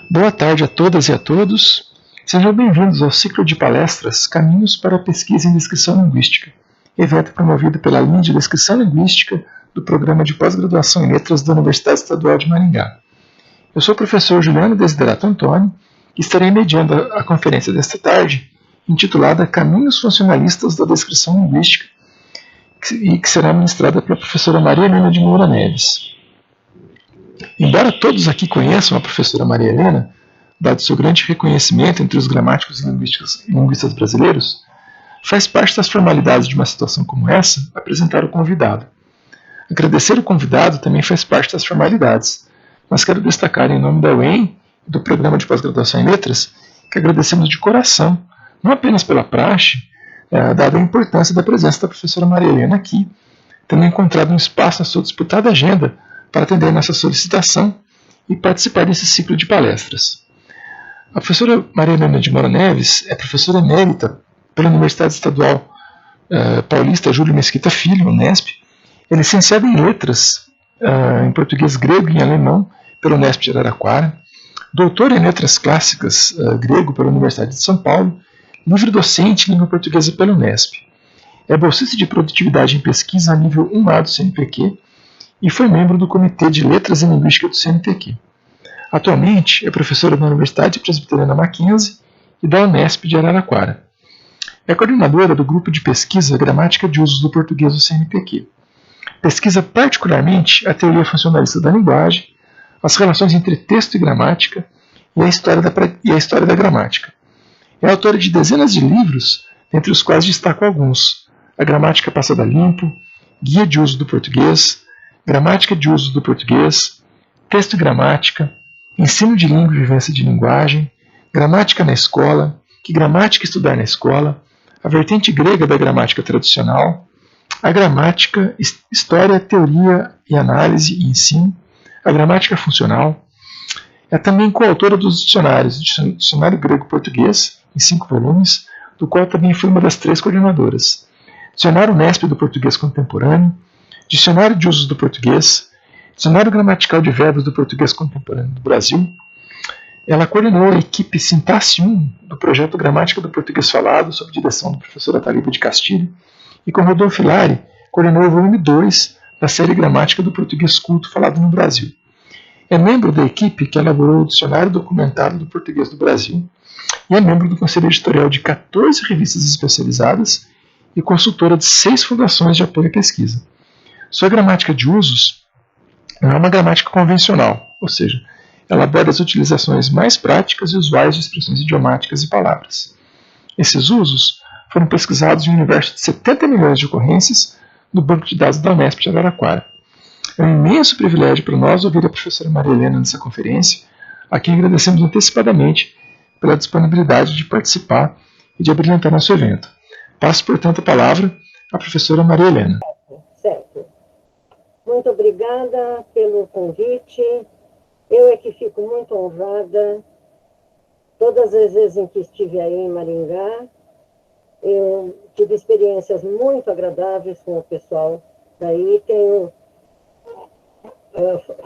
Boa tarde a todas e a todos. Sejam bem-vindos ao ciclo de palestras Caminhos para a Pesquisa em Descrição Linguística, evento promovido pela linha de Descrição Linguística do Programa de Pós-Graduação em Letras da Universidade Estadual de Maringá. Eu sou o professor Juliano Desiderato Antônio e estarei mediando a conferência desta tarde, intitulada Caminhos Funcionalistas da Descrição Linguística, e que será ministrada pela professora Maria Helena de Moura Neves. Embora todos aqui conheçam a professora Maria Helena, dado seu grande reconhecimento entre os gramáticos e linguistas brasileiros, faz parte das formalidades de uma situação como essa apresentar o convidado. Agradecer o convidado também faz parte das formalidades, mas quero destacar em nome da UEM e do Programa de Pós-Graduação em Letras que agradecemos de coração, não apenas pela praxe, dada a importância da presença da professora Maria Helena aqui, tendo encontrado um espaço na sua disputada agenda para atender nossa solicitação e participar desse ciclo de palestras. A professora Maria Helena de Moura Neves é professora emérita pela Universidade Estadual Paulista Júlio Mesquita Filho, Unesp, é licenciada em Letras, em Português Grego e em Alemão, pela Unesp de Araraquara, doutora em Letras Clássicas Grego pela Universidade de São Paulo, livre-docente em Língua Portuguesa pela Unesp. É bolsista de Produtividade em Pesquisa a nível 1A do CNPq e foi membro do Comitê de Letras e Linguística do CNPq. Atualmente é professora da Universidade Presbiteriana Mackenzie e da Unesp de Araraquara. É coordenadora do Grupo de Pesquisa Gramática de Usos do Português do CNPq. Pesquisa particularmente a teoria funcionalista da linguagem, as relações entre texto e gramática e a história da gramática. É autora de dezenas de livros, dentre os quais destaco alguns: A Gramática Passada Limpo, Guia de Uso do Português, Gramática de Uso do Português, Texto e Gramática, Ensino de Língua e Vivência de Linguagem, Gramática na Escola, Que Gramática Estudar na Escola, A Vertente Grega da Gramática Tradicional, A Gramática, História, Teoria e Análise e Ensino, A Gramática Funcional. É também coautora dos dicionários, Dicionário Grego-Português, em 5 volumes, do qual também foi uma das 3 coordenadoras, Dicionário Unesp do Português Contemporâneo, Dicionário de Usos do Português, Dicionário Gramatical de Verbos do Português Contemporâneo do Brasil. Ela coordenou a equipe Sintaxe 1 do projeto Gramática do Português Falado, sob direção do professor Ataliba de Castilho, e com Rodolfo Hilari coordenou o volume 2 da série Gramática do Português Culto Falado no Brasil. É membro da equipe que elaborou o Dicionário Documentado do Português do Brasil e é membro do Conselho Editorial de 14 revistas especializadas e consultora de 6 fundações de apoio à pesquisa. Sua gramática de usos não é uma gramática convencional, ou seja, ela aborda as utilizações mais práticas e usuais de expressões idiomáticas e palavras. Esses usos foram pesquisados em um universo de 70 milhões de ocorrências no banco de dados da Unesp de Araraquara. É um imenso privilégio para nós ouvir a professora Maria Helena nessa conferência, a quem agradecemos antecipadamente pela disponibilidade de participar e de abrilhantar nosso evento. Passo, portanto, a palavra à professora Maria Helena. Certo. Muito obrigada pelo convite. Eu é que fico muito honrada. Todas as vezes em que estive aí em Maringá, eu tive experiências muito agradáveis com o pessoal daí.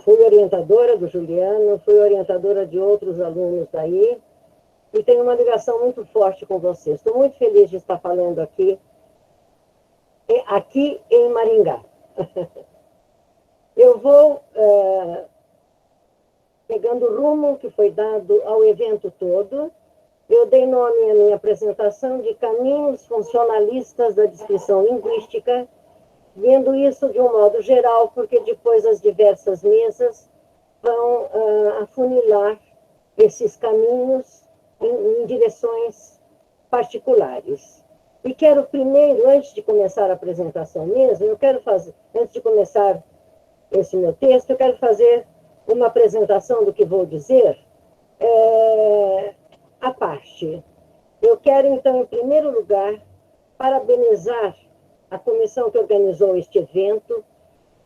Fui orientadora do Juliano, fui orientadora de outros alunos daí, e tenho uma ligação muito forte com vocês. Estou muito feliz de estar falando aqui em Maringá. Eu vou pegando o rumo que foi dado ao evento todo. Eu dei nome à minha apresentação de Caminhos Funcionalistas da Descrição Linguística, vendo isso de um modo geral, porque depois as diversas mesas vão afunilar esses caminhos em direções particulares. E quero primeiro, antes de começar a apresentação mesmo, antes de começar esse meu texto, eu quero fazer uma apresentação do que vou dizer à parte. Eu quero, então, em primeiro lugar, parabenizar a comissão que organizou este evento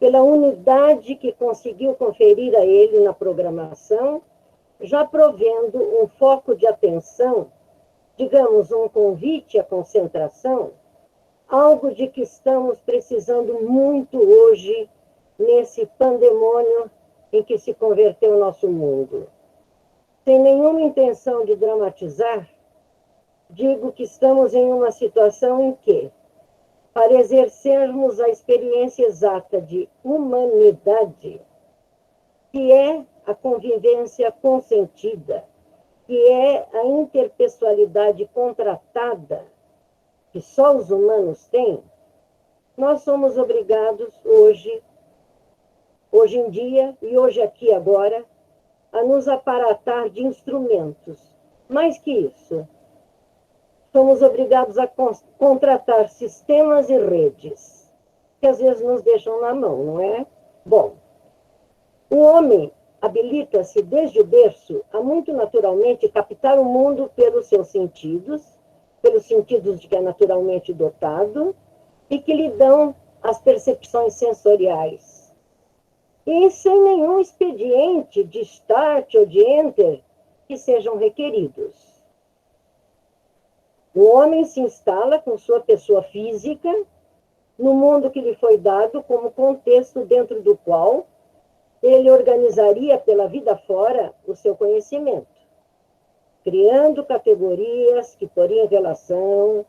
pela unidade que conseguiu conferir a ele na programação, já provendo um foco de atenção, digamos, um convite à concentração, algo de que estamos precisando muito hoje nesse pandemônio em que se converteu o nosso mundo. Sem nenhuma intenção de dramatizar, digo que estamos em uma situação em que, para exercermos a experiência exata de humanidade, que é a convivência consentida, que é a interpessoalidade contratada, que só os humanos têm, nós somos obrigados hoje em dia e hoje aqui agora, a nos aparatar de instrumentos. Mais que isso, somos obrigados a contratar sistemas e redes, que às vezes nos deixam na mão, não é? Bom, o homem habilita-se desde o berço a muito naturalmente captar o mundo pelos seus sentidos de que é naturalmente dotado, e que lhe dão as percepções sensoriais. E sem nenhum expediente de start ou de enter que sejam requeridos. O homem se instala com sua pessoa física no mundo que lhe foi dado como contexto dentro do qual ele organizaria pela vida fora o seu conhecimento, criando categorias que poriam em relação,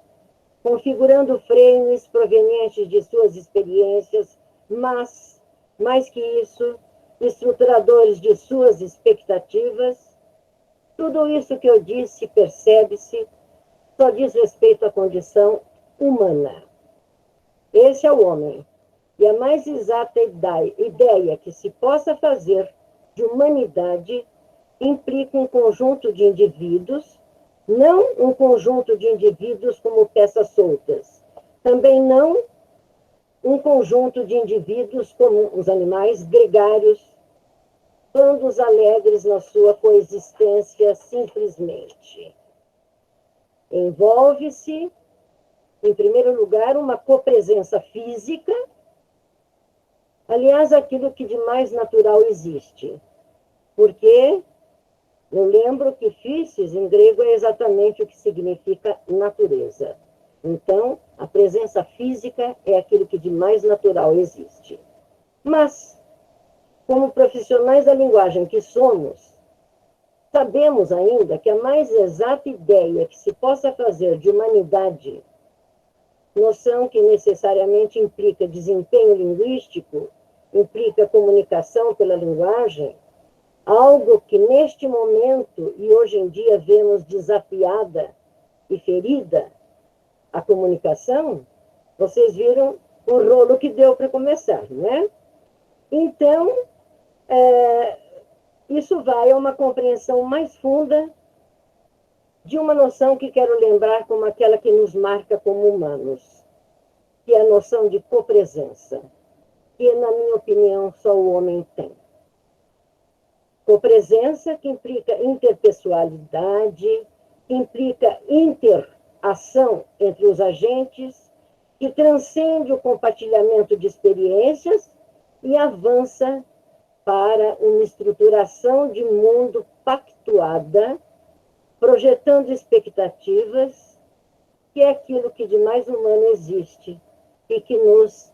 configurando frames provenientes de suas experiências, mas, mais que isso, estruturadores de suas expectativas. Tudo isso que eu disse, percebe-se, só diz respeito à condição humana. Esse é o homem. E a mais exata ideia que se possa fazer de humanidade implica um conjunto de indivíduos, não um conjunto de indivíduos como peças soltas, também não um conjunto de indivíduos como os animais gregários, bandos alegres na sua coexistência simplesmente. Envolve-se, em primeiro lugar, uma copresença física, aliás, aquilo que de mais natural existe, porque eu lembro que physis, em grego, é exatamente o que significa natureza. Então, a presença física é aquilo que de mais natural existe. Mas, como profissionais da linguagem que somos, sabemos ainda que a mais exata ideia que se possa fazer de humanidade, noção que necessariamente implica desempenho linguístico, implica comunicação pela linguagem, algo que neste momento e hoje em dia vemos desafiada e ferida a comunicação, vocês viram o rolo que deu para começar, né? Então, isso vai a uma compreensão mais funda de uma noção que quero lembrar como aquela que nos marca como humanos, que é a noção de copresença, que, na minha opinião, só o homem tem. Copresença que implica interpessoalidade, que implica interação entre os agentes, que transcende o compartilhamento de experiências e avança para uma estruturação de mundo pactuada, projetando expectativas, que é aquilo que de mais humano existe e que nos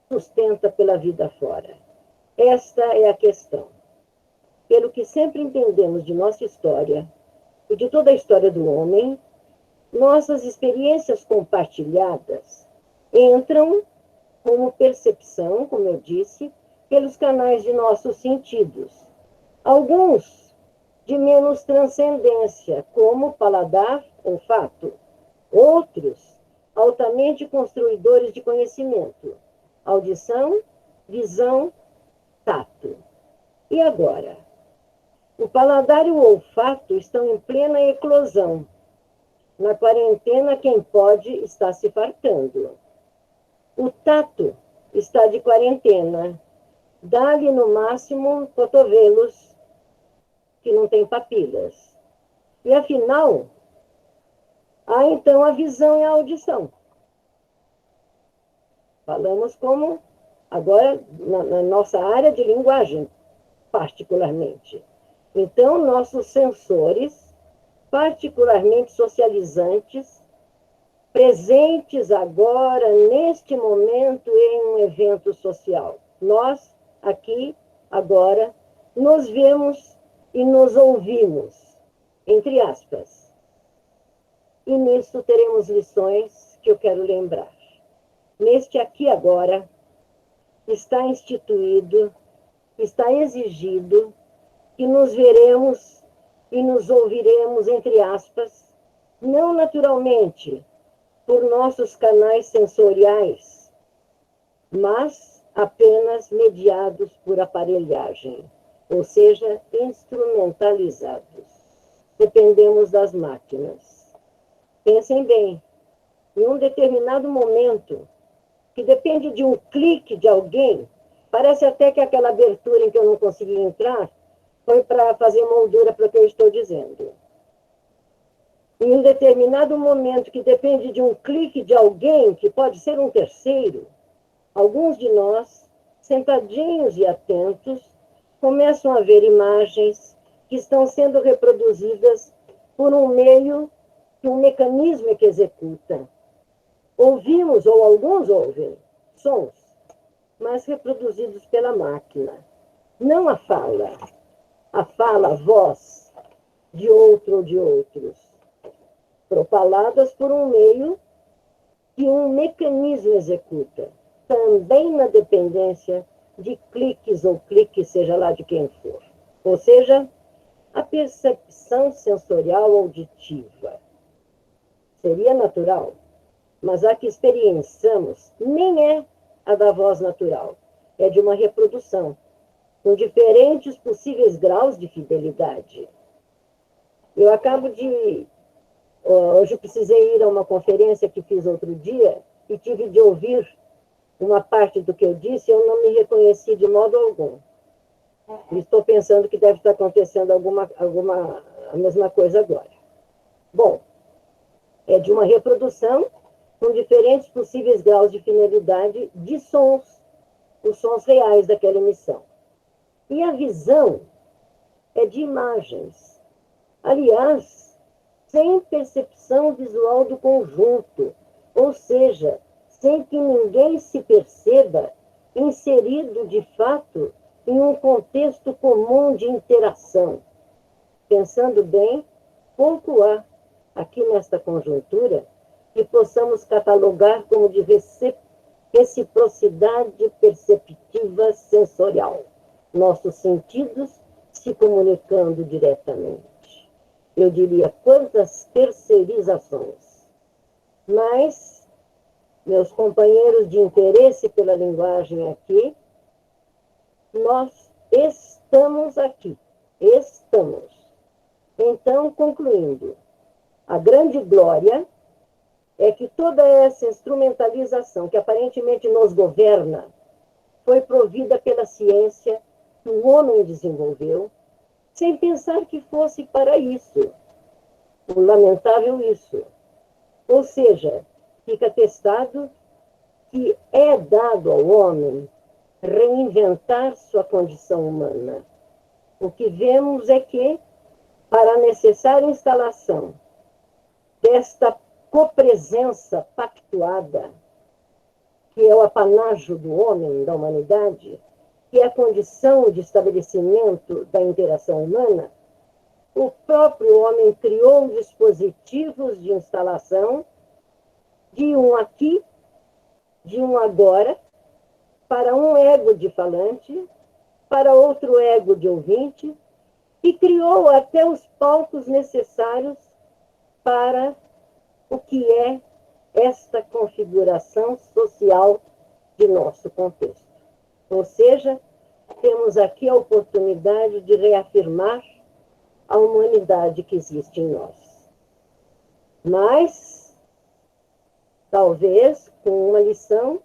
sustenta pela vida fora. Esta é a questão. Pelo que sempre entendemos de nossa história e de toda a história do homem, nossas experiências compartilhadas entram como percepção, como eu disse, pelos canais de nossos sentidos. Alguns de menos transcendência, como paladar, olfato. Outros, altamente construidores de conhecimento. Audição, visão, tato. E agora? O paladar e o olfato estão em plena eclosão. Na quarentena, quem pode está se fartando. O tato está de quarentena. Dá-lhe, no máximo, cotovelos, que não têm papilas. E, afinal, há, então, a visão e a audição. Falamos como, agora, na nossa área de linguagem, particularmente. Então, nossos sensores, particularmente socializantes, presentes agora, neste momento, em um evento social. Nós, aqui, agora, nos vemos e nos ouvimos. entre aspas. E nisso teremos lições que eu quero lembrar. Neste aqui agora, está instituído, está exigido que nos veremos e nos ouviremos, entre aspas, não naturalmente por nossos canais sensoriais, mas apenas mediados por aparelhagem, ou seja, instrumentalizados. Dependemos das máquinas. Pensem bem, em um determinado momento, que depende de um clique de alguém, parece até que aquela abertura em que eu não consegui entrar foi para fazer moldura para o que eu estou dizendo. Em um determinado momento que depende de um clique de alguém, que pode ser um terceiro, alguns de nós, sentadinhos e atentos, começam a ver imagens que estão sendo reproduzidas por um meio que um mecanismo é que executa. Ouvimos, ou alguns ouvem, sons, mas reproduzidos pela máquina. Não a fala, a voz de outro ou de outros, propaladas por um meio que um mecanismo executa, também na dependência de cliques ou cliques, seja lá de quem for. Ou seja, a percepção sensorial auditiva seria natural, mas a que experienciamos nem é a da voz natural, é de uma reprodução, com diferentes possíveis graus de fidelidade. Eu acabo de... Hoje eu precisei ir a uma conferência que fiz outro dia e tive de ouvir uma parte do que eu disse e eu não me reconheci de modo algum. Estou pensando que deve estar acontecendo a mesma coisa agora. Bom, é de uma reprodução com diferentes possíveis graus de finalidade de sons, os sons reais daquela emissão. E a visão é de imagens. Aliás, sem percepção visual do conjunto, ou seja, sem que ninguém se perceba inserido de fato em um contexto comum de interação. Pensando bem, pouco há aqui nesta conjuntura que possamos catalogar como de reciprocidade perceptiva sensorial, nossos sentidos se comunicando diretamente. Eu diria, quantas terceirizações. Mas, meus companheiros de interesse pela linguagem aqui, nós estamos aqui, estamos. Então, concluindo, a grande glória é que toda essa instrumentalização que aparentemente nos governa foi provida pela ciência que o homem desenvolveu, sem pensar que fosse para isso. O lamentável isso. Ou seja, fica atestado que é dado ao homem reinventar sua condição humana. O que vemos é que, para a necessária instalação desta copresença pactuada, que é o apanágio do homem, da humanidade, que é a condição de estabelecimento da interação humana, o próprio homem criou dispositivos de instalação de um aqui, de um agora, para um ego de falante, para outro ego de ouvinte, e criou até os palcos necessários para o que é esta configuração social de nosso contexto. Ou seja, temos aqui a oportunidade de reafirmar a humanidade que existe em nós. Mas, talvez, com uma lição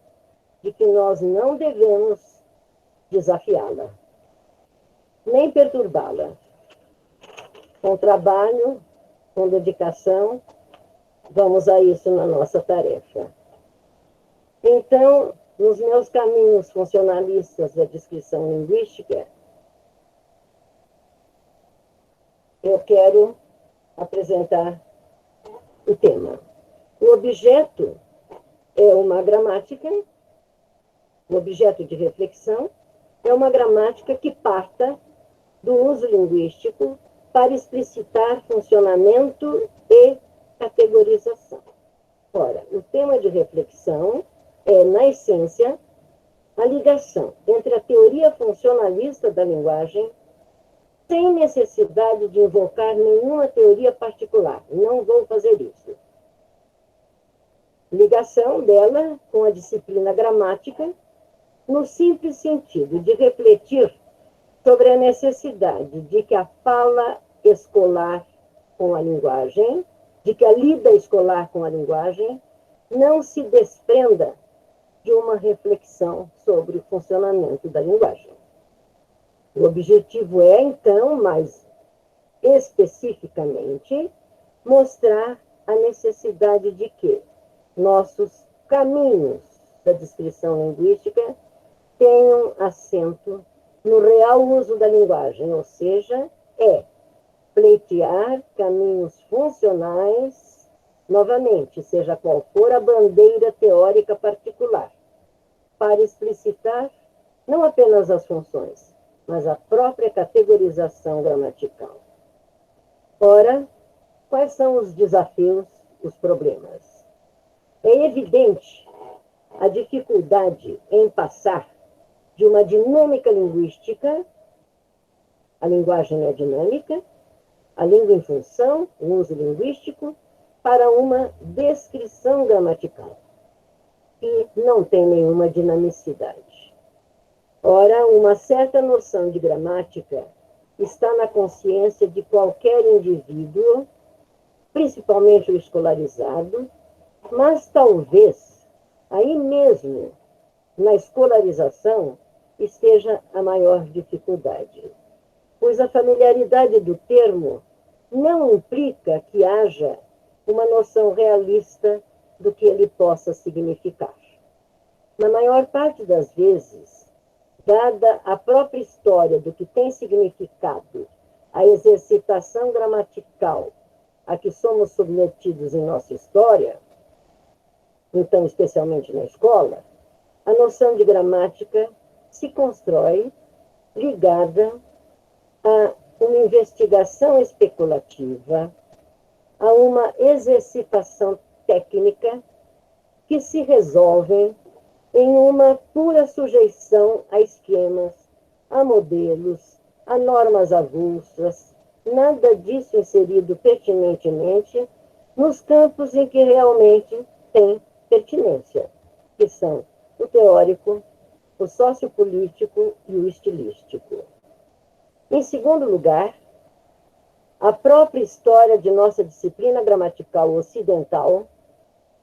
de que nós não devemos desafiá-la, nem perturbá-la. Com trabalho, com dedicação, vamos a isso na nossa tarefa. Então, nos meus caminhos funcionalistas da descrição linguística, eu quero apresentar o tema. O objeto é uma gramática, o objeto de reflexão é uma gramática que parta do uso linguístico para explicitar funcionamento e categorização. Ora, o tema de reflexão é, na essência, a ligação entre a teoria funcionalista da linguagem, sem necessidade de invocar nenhuma teoria particular. Não vou fazer isso. Ligação dela com a disciplina gramática, no simples sentido de refletir sobre a necessidade de que a fala escolar com a linguagem, de que a lida escolar com a linguagem não se desprenda de uma reflexão sobre o funcionamento da linguagem. O objetivo é, então, mais especificamente, mostrar a necessidade de que nossos caminhos da descrição linguística tenham assento no real uso da linguagem, ou seja, pleitear caminhos funcionais, novamente, seja qual for a bandeira teórica particular, para explicitar não apenas as funções, mas a própria categorização gramatical. Ora, quais são os desafios, os problemas? É evidente a dificuldade em passar de uma dinâmica linguística, a linguagem é dinâmica, a língua em função, o uso linguístico, para uma descrição gramatical, que não tem nenhuma dinamicidade. Ora, uma certa noção de gramática está na consciência de qualquer indivíduo, principalmente o escolarizado, mas talvez aí mesmo, na escolarização, esteja a maior dificuldade, pois a familiaridade do termo não implica que haja uma noção realista do que ele possa significar. Na maior parte das vezes, dada a própria história do que tem significado a exercitação gramatical a que somos submetidos em nossa história, então especialmente na escola, a noção de gramática se constrói ligada a uma investigação especulativa, a uma exercitação técnica que se resolvem em uma pura sujeição a esquemas, a modelos, a normas avulsas, nada disso inserido pertinentemente nos campos em que realmente tem pertinência, que são o teórico, o sociopolítico e o estilístico. Em segundo lugar, a própria história de nossa disciplina gramatical ocidental,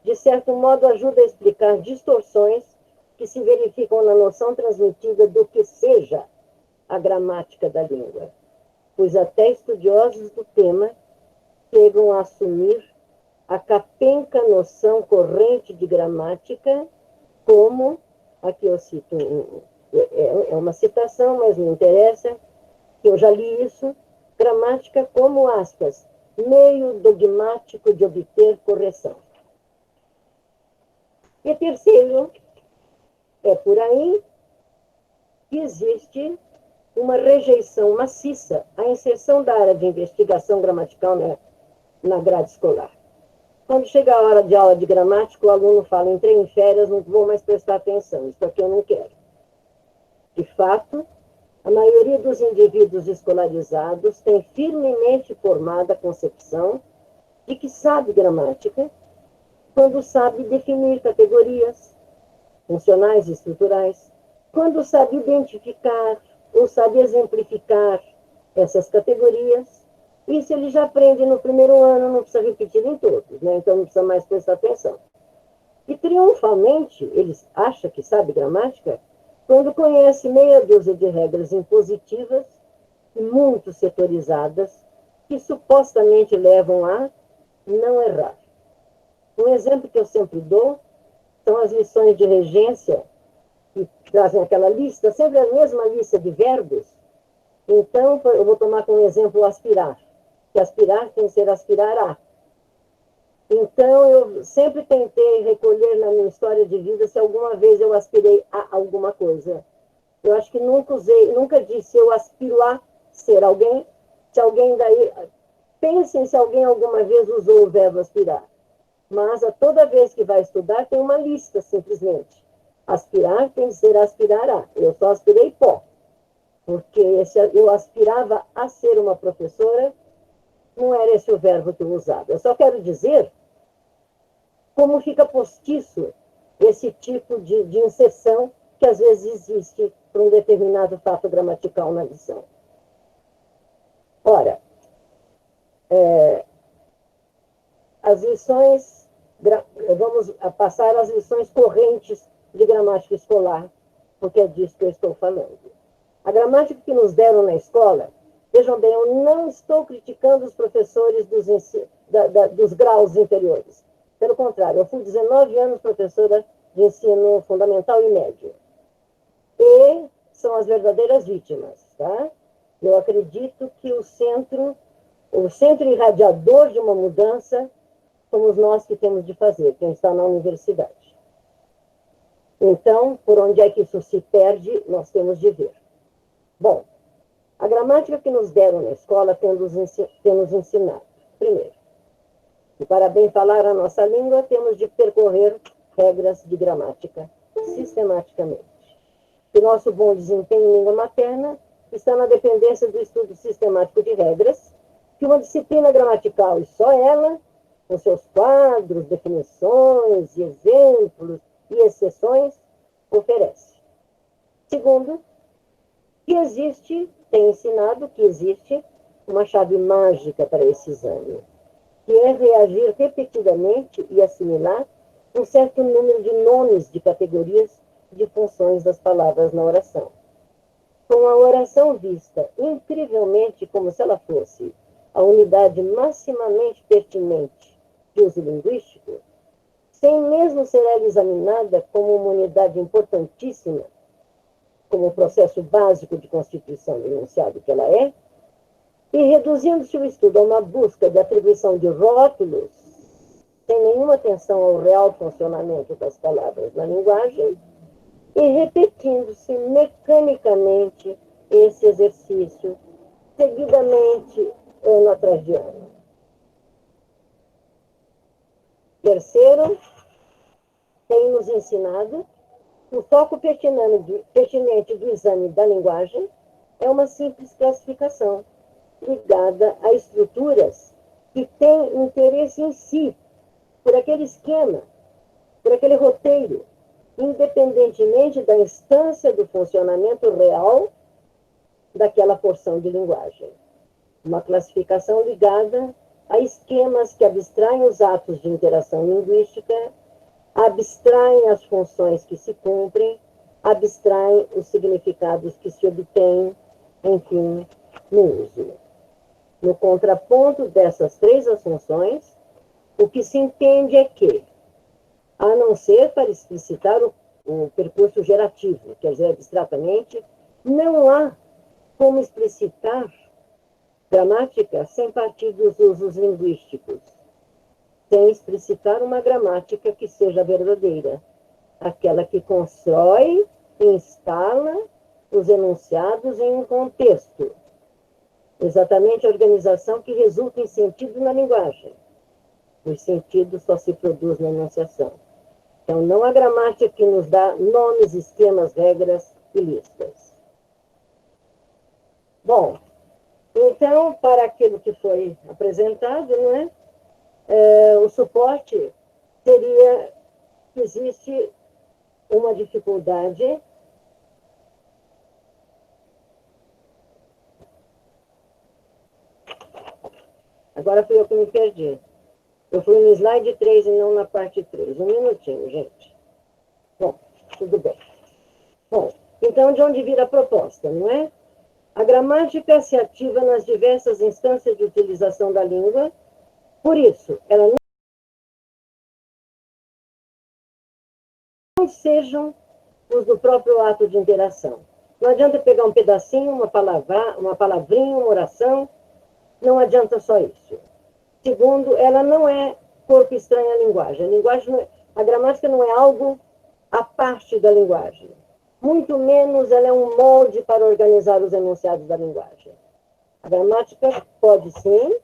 de certo modo, ajuda a explicar distorções que se verificam na noção transmitida do que seja a gramática da língua, pois até estudiosos do tema chegam a assumir a capenca noção corrente de gramática como, aqui eu cito, é uma citação, mas me interessa, que eu já li isso, gramática como, aspas, meio dogmático de obter correção. E terceiro, é por aí que existe uma rejeição maciça à inserção da área de investigação gramatical na grade escolar. Quando chega a hora de aula de gramática, o aluno fala, entrei em férias, não vou mais prestar atenção, isso aqui eu não quero. De fato, a maioria dos indivíduos escolarizados tem firmemente formada a concepção de que sabe gramática quando sabe definir categorias funcionais e estruturais, quando sabe identificar ou sabe exemplificar essas categorias. Isso ele já aprende no primeiro ano, não precisa repetir em todos, né? Então não precisa mais prestar atenção. E triunfalmente, ele acha que sabe gramática quando conhece meia dúzia de regras impositivas e muito setorizadas que supostamente levam a não errar. Um exemplo que eu sempre dou são as lições de regência, que trazem aquela lista, sempre a mesma lista de verbos. Então, eu vou tomar como exemplo o aspirar, que aspirar tem que ser aspirar a. Então, eu sempre tentei recolher na minha história de vida se alguma vez eu aspirei a alguma coisa. Eu acho que nunca disse eu aspiro a ser alguém, Se alguém daí... Pensem se alguém alguma vez usou o verbo aspirar. Mas toda vez que vai estudar, tem uma lista, simplesmente. Aspirar tem que ser aspirará. Eu só aspirei pó. Porque eu aspirava a ser uma professora, não era esse o verbo que eu usava. Eu só quero dizer como fica postiço esse tipo de inserção que às vezes existe para um determinado fato gramatical na lição. Ora, as lições, vamos passar as lições correntes de gramática escolar, porque é disso que eu estou falando. A gramática que nos deram na escola, vejam bem, eu não estou criticando os professores dos graus inferiores. Pelo contrário, eu fui 19 anos professora de ensino fundamental e médio. E são as verdadeiras vítimas, tá? Eu acredito que o centro irradiador de uma mudança somos nós que temos de fazer, quem está na universidade. Então, por onde é que isso se perde, nós temos de ver. Bom, a gramática que nos deram na escola tem nos ensinado. Primeiro, e para bem falar a nossa língua, temos de percorrer regras de gramática sistematicamente. O nosso bom desempenho em língua materna está na dependência do estudo sistemático de regras, que uma disciplina gramatical, e só ela, com seus quadros, definições, exemplos e exceções, oferece. Segundo, tem ensinado que existe uma chave mágica para esse exame, que é reagir repetidamente e assimilar um certo número de nomes de categorias de funções das palavras na oração. Com a oração vista incrivelmente como se ela fosse a unidade maximamente pertinente de uso linguístico, sem mesmo ser ela examinada como uma unidade importantíssima, como o processo básico de constituição do enunciado que ela é, e reduzindo-se o estudo a uma busca de atribuição de rótulos, sem nenhuma atenção ao real funcionamento das palavras na linguagem, e repetindo-se mecanicamente esse exercício, seguidamente, ano atrás de ano. Terceiro, tem nos ensinado o foco pertinente do exame da linguagem é uma simples classificação, ligada a estruturas que têm interesse em si, por aquele esquema, por aquele roteiro, independentemente da instância do funcionamento real daquela porção de linguagem. Uma classificação ligada a esquemas que abstraem os atos de interação linguística, abstraem as funções que se cumprem, abstraem os significados que se obtêm, enfim, no uso. No contraponto dessas três assunções, o que se entende é que, a não ser para explicitar o percurso gerativo, quer dizer, abstratamente, não há como explicitar gramática sem partir dos usos linguísticos, sem explicitar uma gramática que seja verdadeira, aquela que constrói e instala os enunciados em um contexto, exatamente a organização que resulta em sentido na linguagem. O sentido só se produz na enunciação. Então, não a gramática que nos dá nomes, esquemas, regras e listas. Bom, então, para aquilo que foi apresentado, não é? O suporte seria que existe uma dificuldade agora fui eu que me perdi. Eu fui no slide 3 e não na parte 3. Um minutinho, gente. Bom, tudo bem. Bom, então de onde vira a proposta, não é? A gramática se ativa nas diversas instâncias de utilização da língua, por isso, ela não sejam os do próprio ato de interação. Não adianta pegar um pedacinho, uma palavrinha, uma oração, não adianta só isso. Segundo, ela não é corpo estranho à linguagem. A gramática não é algo à parte da linguagem. Muito menos ela é um molde para organizar os enunciados da linguagem. A gramática pode, sim,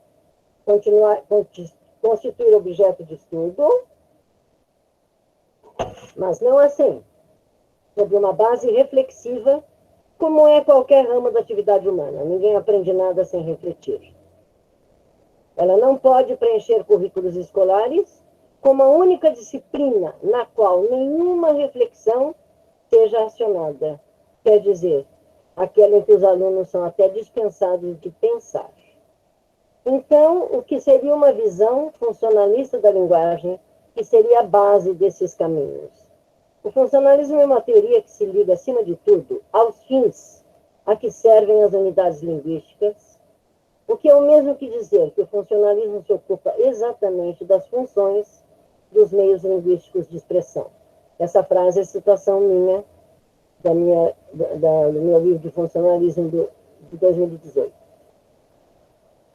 constituir objeto de estudo, mas não assim, sobre uma base reflexiva, como é qualquer ramo da atividade humana. Ninguém aprende nada sem refletir. Ela não pode preencher currículos escolares como a única disciplina na qual nenhuma reflexão seja acionada. Quer dizer, aquela em que os alunos são até dispensados de pensar. Então, o que seria uma visão funcionalista da linguagem, que seria a base desses caminhos? O funcionalismo é uma teoria que se liga, acima de tudo, aos fins a que servem as unidades linguísticas, o que é o mesmo que dizer que o funcionalismo se ocupa exatamente das funções dos meios linguísticos de expressão. Essa frase é citação minha, do meu livro de funcionalismo de 2018.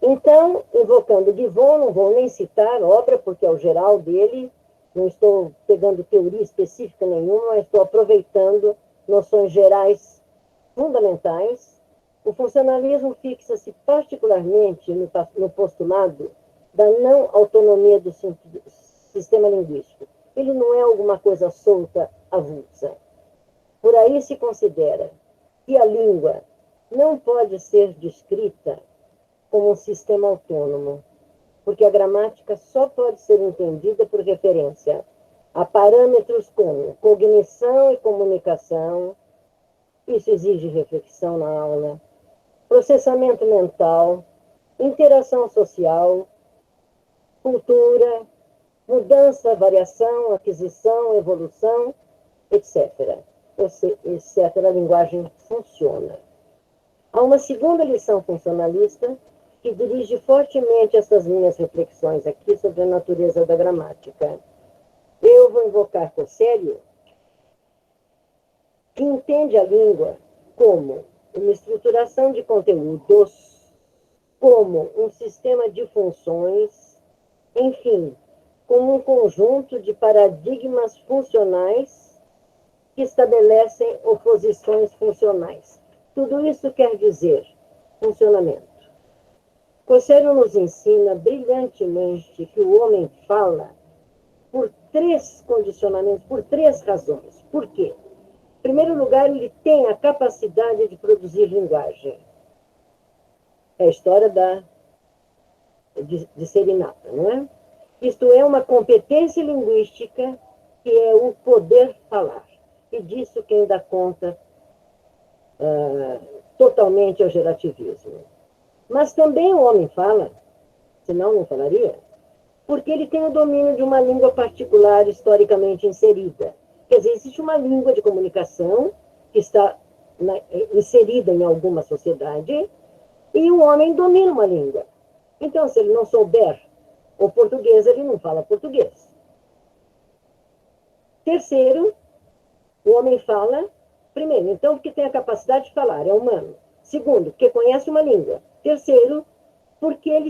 Então, invocando Givon, não vou nem citar obra, porque é o geral dele, não estou pegando teoria específica nenhuma, mas estou aproveitando noções gerais fundamentais. O funcionalismo fixa-se particularmente no postulado da não autonomia do sistema linguístico. Ele não é alguma coisa solta, avulsa. Por aí se considera que a língua não pode ser descrita como um sistema autônomo, porque a gramática só pode ser entendida por referência a parâmetros como cognição e comunicação, isso exige reflexão na aula, processamento mental, interação social, cultura, mudança, variação, aquisição, evolução, etc. Etc. A linguagem funciona. Há uma segunda lição funcionalista que dirige fortemente essas minhas reflexões aqui sobre a natureza da gramática. Eu vou invocar Cossélio, que entende a língua como uma estruturação de conteúdos, como um sistema de funções, enfim, como um conjunto de paradigmas funcionais que estabelecem oposições funcionais. Tudo isso quer dizer funcionamento. Cossélio nos ensina brilhantemente que o homem fala por 3 condicionamentos, por 3 razões. Por quê? Em primeiro lugar, ele tem a capacidade de produzir linguagem. É a história de ser inata, não é? Isto é uma competência linguística que é o poder falar. E disso quem dá conta totalmente ao gerativismo. Mas também o homem fala, senão não falaria, porque ele tem o domínio de uma língua particular historicamente inserida. Quer dizer, existe uma língua de comunicação que está inserida em alguma sociedade e o homem domina uma língua. Então, se ele não souber o português, ele não fala português. Terceiro, o homem fala, primeiro, então, porque tem a capacidade de falar, é humano. Segundo, porque conhece uma língua. Terceiro, porque ele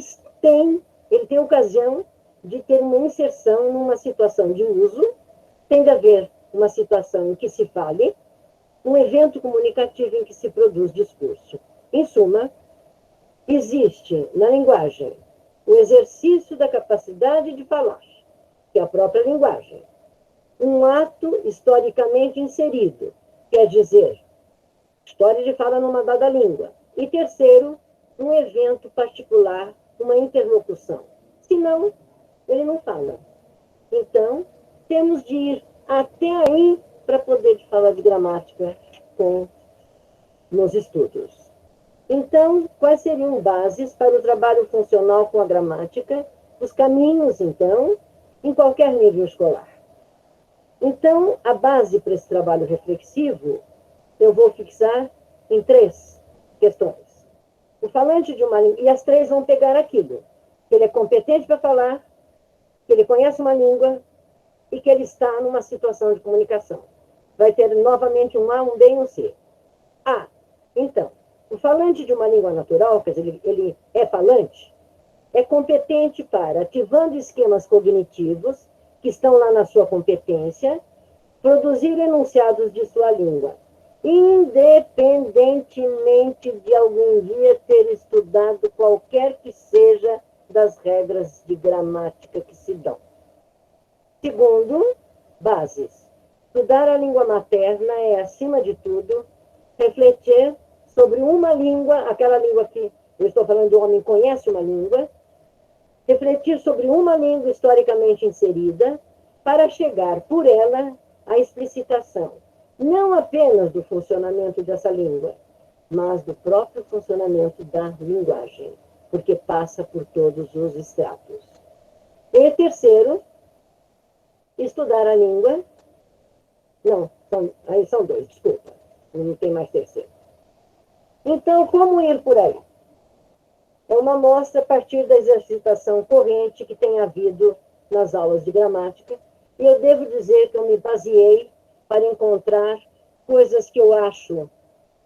tem ocasião de ter uma inserção numa situação de uso, tem de haver uma situação em que se fale, um evento comunicativo em que se produz discurso. Em suma, existe na linguagem o exercício da capacidade de falar, que é a própria linguagem. Um ato historicamente inserido, quer dizer, história de fala numa dada língua. E terceiro, um evento particular, uma interlocução. Senão, ele não fala. Então, temos de ir até aí para poder falar de gramática nos estudos. Então, quais seriam bases para o trabalho funcional com a gramática? Os caminhos, então, em qualquer nível escolar. Então, a base para esse trabalho reflexivo, eu vou fixar em 3 questões. O falante de uma língua, e as 3 vão pegar aquilo, que ele é competente para falar, que ele conhece uma língua e que ele está numa situação de comunicação. Vai ter novamente um A, um B e um C. A, então, o falante de uma língua natural, quer dizer, ele é falante, é competente para, ativando esquemas cognitivos que estão lá na sua competência, produzir enunciados de sua língua. independentemente de algum dia ter estudado qualquer que seja das regras de gramática que se dão. Segundo, bases. Estudar a língua materna é, acima de tudo, refletir sobre uma língua, aquela língua que eu estou falando do homem conhece uma língua, refletir sobre uma língua historicamente inserida para chegar por ela à explicitação, não apenas do funcionamento dessa língua, mas do próprio funcionamento da linguagem, porque passa por todos os estratos. E terceiro, estudar a língua. Não, aí são dois, desculpa, não tem mais terceiro. Então, como ir por aí? É uma amostra a partir da exercitação corrente que tem havido nas aulas de gramática, e eu devo dizer que eu me baseei para encontrar coisas que eu acho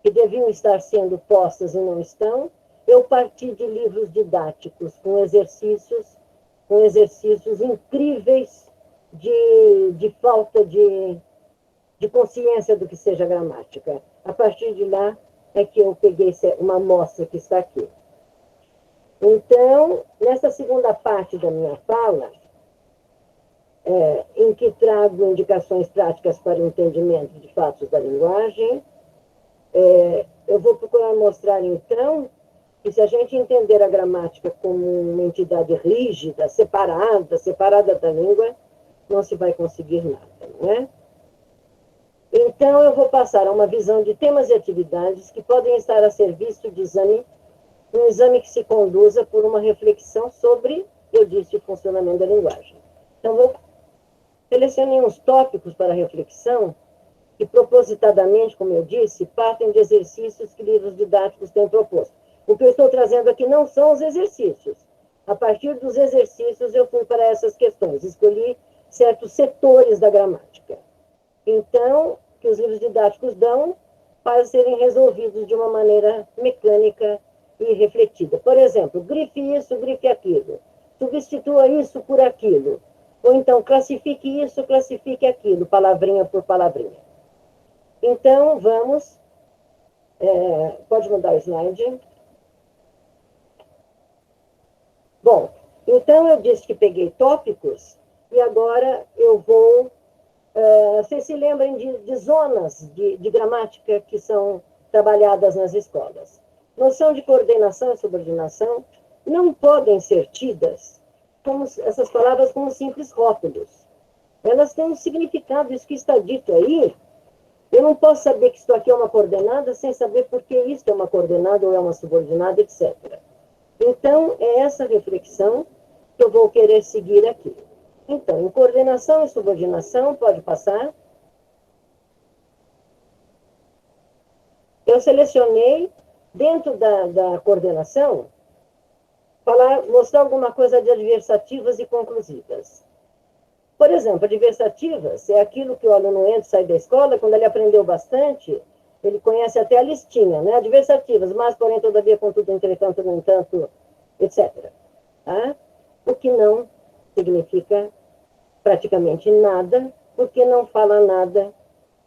que deviam estar sendo postas e não estão. Eu parti de livros didáticos com exercícios incríveis de falta de consciência do que seja gramática. A partir de lá é que eu peguei uma amostra que está aqui. Então, nessa segunda parte da minha fala, em que trago indicações práticas para o entendimento de fatos da linguagem, eu vou procurar mostrar, então, que se a gente entender a gramática como uma entidade rígida, separada da língua, não se vai conseguir nada, não é? Então, eu vou passar a uma visão de temas e atividades que podem estar a serviço de exame, um exame que se conduza por uma reflexão sobre, eu disse, o funcionamento da linguagem. Então, selecionei uns tópicos para reflexão que, propositadamente, como eu disse, partem de exercícios que livros didáticos têm proposto. O que eu estou trazendo aqui não são os exercícios. A partir dos exercícios, eu fui para essas questões. Escolhi certos setores da gramática. Então, que os livros didáticos dão para serem resolvidos de uma maneira mecânica e refletida. Por exemplo, grife isso, grife aquilo. Substitua isso por aquilo. Ou então, classifique isso, classifique aquilo, palavrinha por palavrinha. Então, vamos... pode mudar o slide. Bom, então eu disse que peguei tópicos e agora eu vou... vocês se lembrem de zonas de gramática que são trabalhadas nas escolas. Noção de coordenação e subordinação não podem ser tidas como essas palavras como simples rótulos. Elas têm um significado, isso que está dito aí. Eu não posso saber que isso aqui é uma coordenada sem saber por que isso é uma coordenada ou é uma subordinada, etc. Então, é essa reflexão que eu vou querer seguir aqui. Então, em coordenação e subordinação, pode passar. Eu selecionei, dentro da coordenação, mostrar alguma coisa de adversativas e conclusivas. Por exemplo, adversativas é aquilo que o aluno entra e sai da escola, quando ele aprendeu bastante, ele conhece até a listinha, né? Adversativas, mas, porém, todavia, contudo, entretanto, no entanto, etc. Tá? O que não significa praticamente nada, porque não fala nada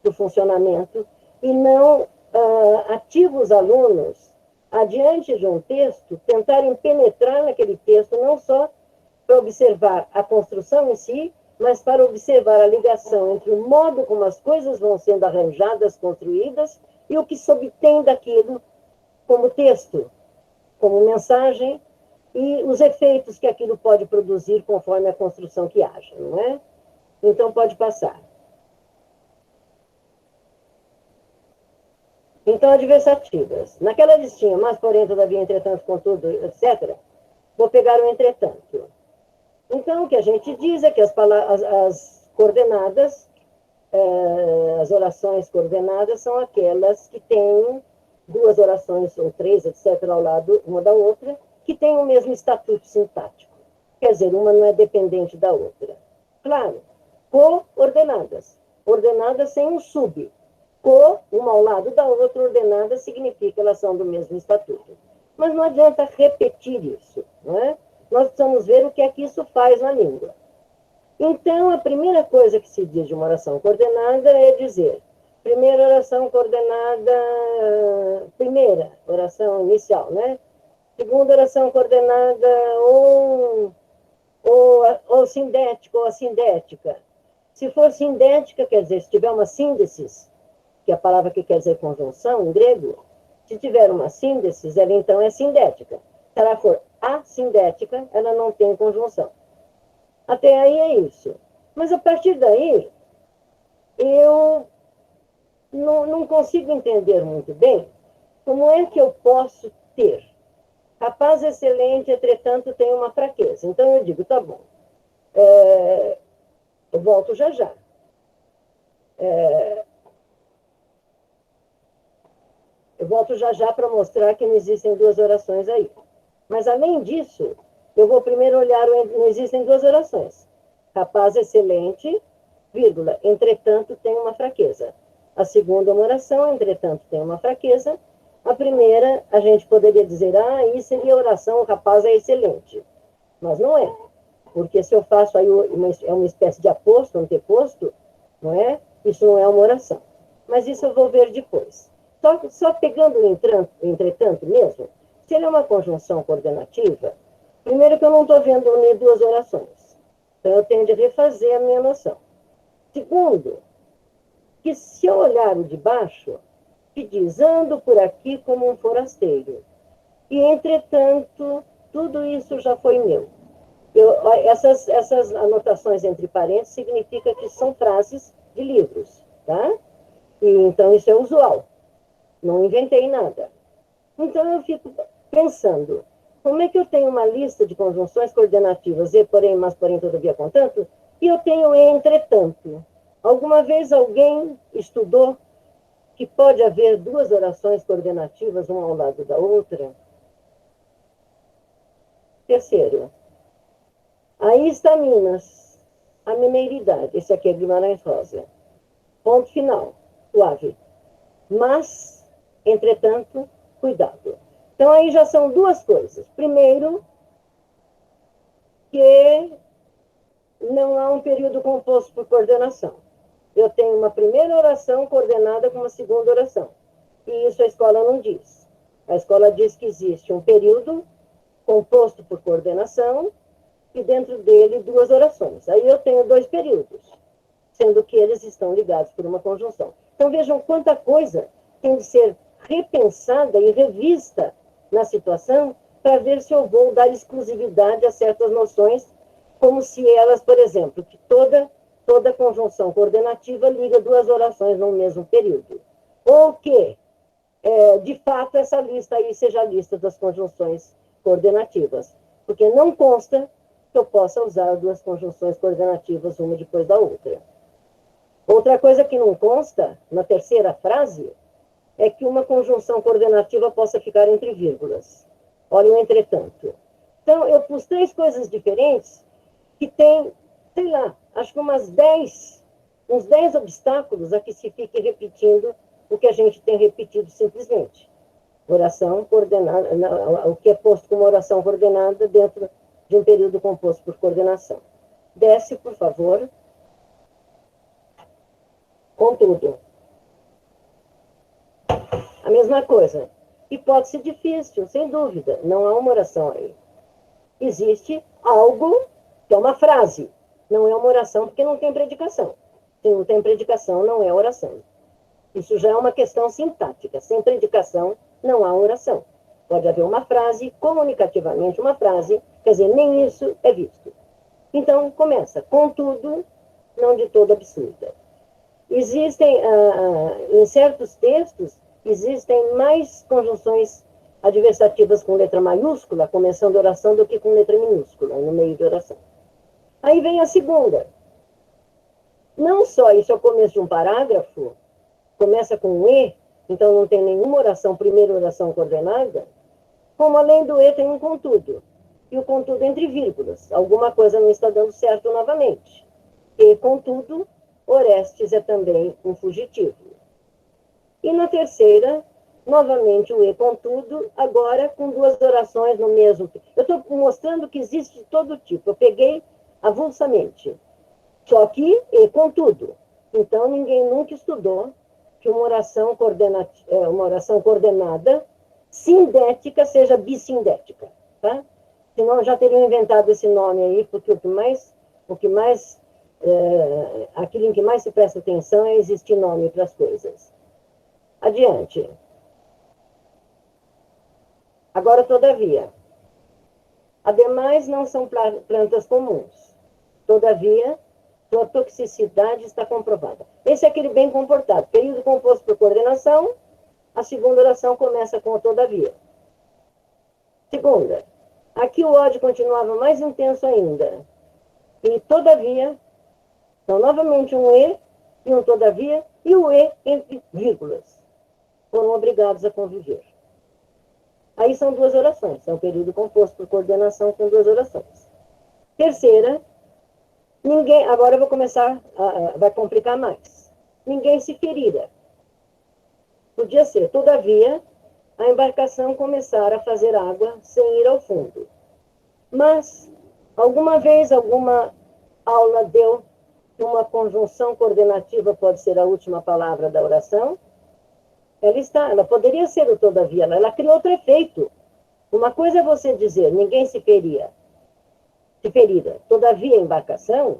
do funcionamento e não ativa os alunos, adiante de um texto, tentarem penetrar naquele texto, não só para observar a construção em si, mas para observar a ligação entre o modo como as coisas vão sendo arranjadas, construídas, e o que se obtém daquilo como texto, como mensagem, e os efeitos que aquilo pode produzir conforme a construção que haja, não é? Então, pode passar. Então, adversativas. Naquela listinha, mas, porém, todavia, entretanto, contudo, etc., vou pegar o entretanto. Então, o que a gente diz é que as coordenadas, as orações coordenadas são aquelas que têm duas orações ou três, etc., ao lado uma da outra, que têm o mesmo estatuto sintático. Quer dizer, uma não é dependente da outra. Claro, coordenadas. Ordenadas sem um sub. Uma ao lado da outra, ordenada significa que elas são do mesmo estatuto. Mas não adianta repetir isso, não é? Nós precisamos ver o que é que isso faz na língua. Então, a primeira coisa que se diz de uma oração coordenada é dizer Primeira oração coordenada, primeira oração inicial, né? Segunda oração coordenada ou sindética ou assindética. Se for sindética, quer dizer, se tiver uma síntese, que é a palavra que quer dizer conjunção em grego, se tiver uma síntese, ela então é sindética. Se ela for assindética, ela não tem conjunção. Até aí é isso. Mas a partir daí, eu não consigo entender muito bem como é que eu posso ter. Rapaz excelente, entretanto, tem uma fraqueza. Então eu digo, tá bom, eu volto já já. Eu volto já já para mostrar que não existem duas orações aí. Mas, além disso, eu vou primeiro olhar, não existem duas orações. Rapaz excelente, vírgula, entretanto, tem uma fraqueza. A segunda é uma oração, entretanto, tem uma fraqueza. A primeira, a gente poderia dizer, isso seria oração, o rapaz é excelente. Mas não é. Porque se eu faço aí uma espécie de aposto, anteposto, não é? Isso não é uma oração. Mas isso eu vou ver depois. Só pegando o entretanto mesmo, se ele é uma conjunção coordenativa, primeiro que eu não estou vendo unir duas orações. Então eu tenho de refazer a minha noção. Segundo, que se eu olhar o de baixo, que diz, ando por aqui como um forasteiro. E, entretanto, tudo isso já foi meu. Essas anotações entre parênteses significa que são frases de livros, tá? E, então, isso é usual. Não inventei nada. Então, eu fico pensando, como é que eu tenho uma lista de conjunções coordenativas, e, porém, mas, porém, todavia, contanto, e eu tenho entretanto. Alguma vez alguém estudou que pode haver duas orações coordenativas, uma ao lado da outra? Terceiro, aí está Minas, a mineiridade. Esse aqui é Guimarães Rosa. Ponto final, suave. Mas, entretanto, cuidado. Então, aí já são duas coisas. Primeiro, que não há um período composto por coordenação. Eu tenho uma primeira oração coordenada com uma segunda oração. E isso a escola não diz. A escola diz que existe um período composto por coordenação e dentro dele duas orações. Aí eu tenho dois períodos, sendo que eles estão ligados por uma conjunção. Então vejam quanta coisa tem de ser repensada e revista na situação para ver se eu vou dar exclusividade a certas noções, como se elas, por exemplo, que toda conjunção coordenativa liga duas orações no mesmo período. Ou que, de fato, essa lista aí seja a lista das conjunções coordenativas. Porque não consta que eu possa usar duas conjunções coordenativas uma depois da outra. Outra coisa que não consta, na terceira frase, é que uma conjunção coordenativa possa ficar entre vírgulas. Olha o entretanto. Então, eu pus três coisas diferentes que tem, sei lá, acho que uns 10 obstáculos a que se fique repetindo o que a gente tem repetido simplesmente. Oração coordenada, o que é posto como oração coordenada dentro de um período composto por coordenação. Desce, por favor. Contudo, a mesma coisa. Hipótese difícil, sem dúvida. Não há uma oração aí. Existe algo que é uma frase. Não é uma oração porque não tem predicação. Se não tem predicação, não é oração. Isso já é uma questão sintática. Sem predicação, não há oração. Pode haver uma frase, comunicativamente uma frase, quer dizer, nem isso é visto. Então, começa. Contudo, não de todo absurda. Existem, em certos textos, existem mais conjunções adversativas com letra maiúscula, começando a oração, do que com letra minúscula, no meio de oração. Aí vem a segunda. Não só isso é o começo de um parágrafo, começa com um E, então não tem nenhuma oração, primeira oração coordenada, como além do E tem um contudo. E o contudo entre vírgulas. Alguma coisa não está dando certo novamente. E, contudo, Orestes é também um fugitivo. E na terceira, novamente o E contudo, agora com duas orações no mesmo. Eu estou mostrando que existe de todo tipo. Eu peguei avulsamente. Só que E contudo. Então ninguém nunca estudou que uma oração coordenada sindética seja bissindética, tá? Senão já teriam inventado esse nome aí, porque aquilo em que mais se presta atenção é existir nome para as coisas. Adiante. Agora, todavia, ademais não são plantas comuns. Todavia, sua toxicidade está comprovada. Esse é aquele bem comportado. Período composto por coordenação, a segunda oração começa com o todavia. Segunda, aqui o ódio continuava mais intenso ainda. E todavia, então novamente um e e um todavia, e o e entre vírgulas. Foram obrigados a conviver. Aí são duas orações, é um período composto por coordenação com duas orações. Terceira, agora eu vou começar, vai complicar mais. Ninguém se ferira. Podia ser, todavia, a embarcação começara a fazer água sem ir ao fundo. Mas, alguma vez, alguma aula deu que uma conjunção coordenativa pode ser a última palavra da oração? Ela poderia ser o todavia, ela criou outro efeito. Uma coisa é você dizer, ninguém se ferira. Todavia, a embarcação,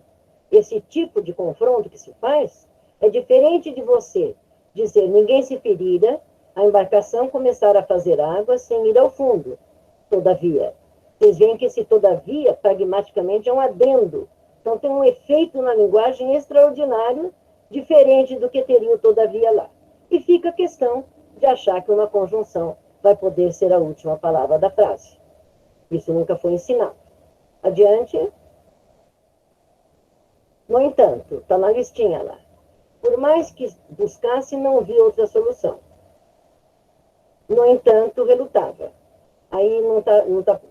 esse tipo de confronto que se faz, é diferente de você dizer, ninguém se ferira, a embarcação começar a fazer água sem ir ao fundo. Todavia. Vocês veem que esse todavia, pragmaticamente, é um adendo. Então, tem um efeito na linguagem extraordinário, diferente do que teria o todavia lá. E fica a questão de achar que uma conjunção vai poder ser a última palavra da frase. Isso nunca foi ensinado. Adiante. No entanto, está na listinha lá. Por mais que buscasse, não via outra solução. No entanto, relutava. Aí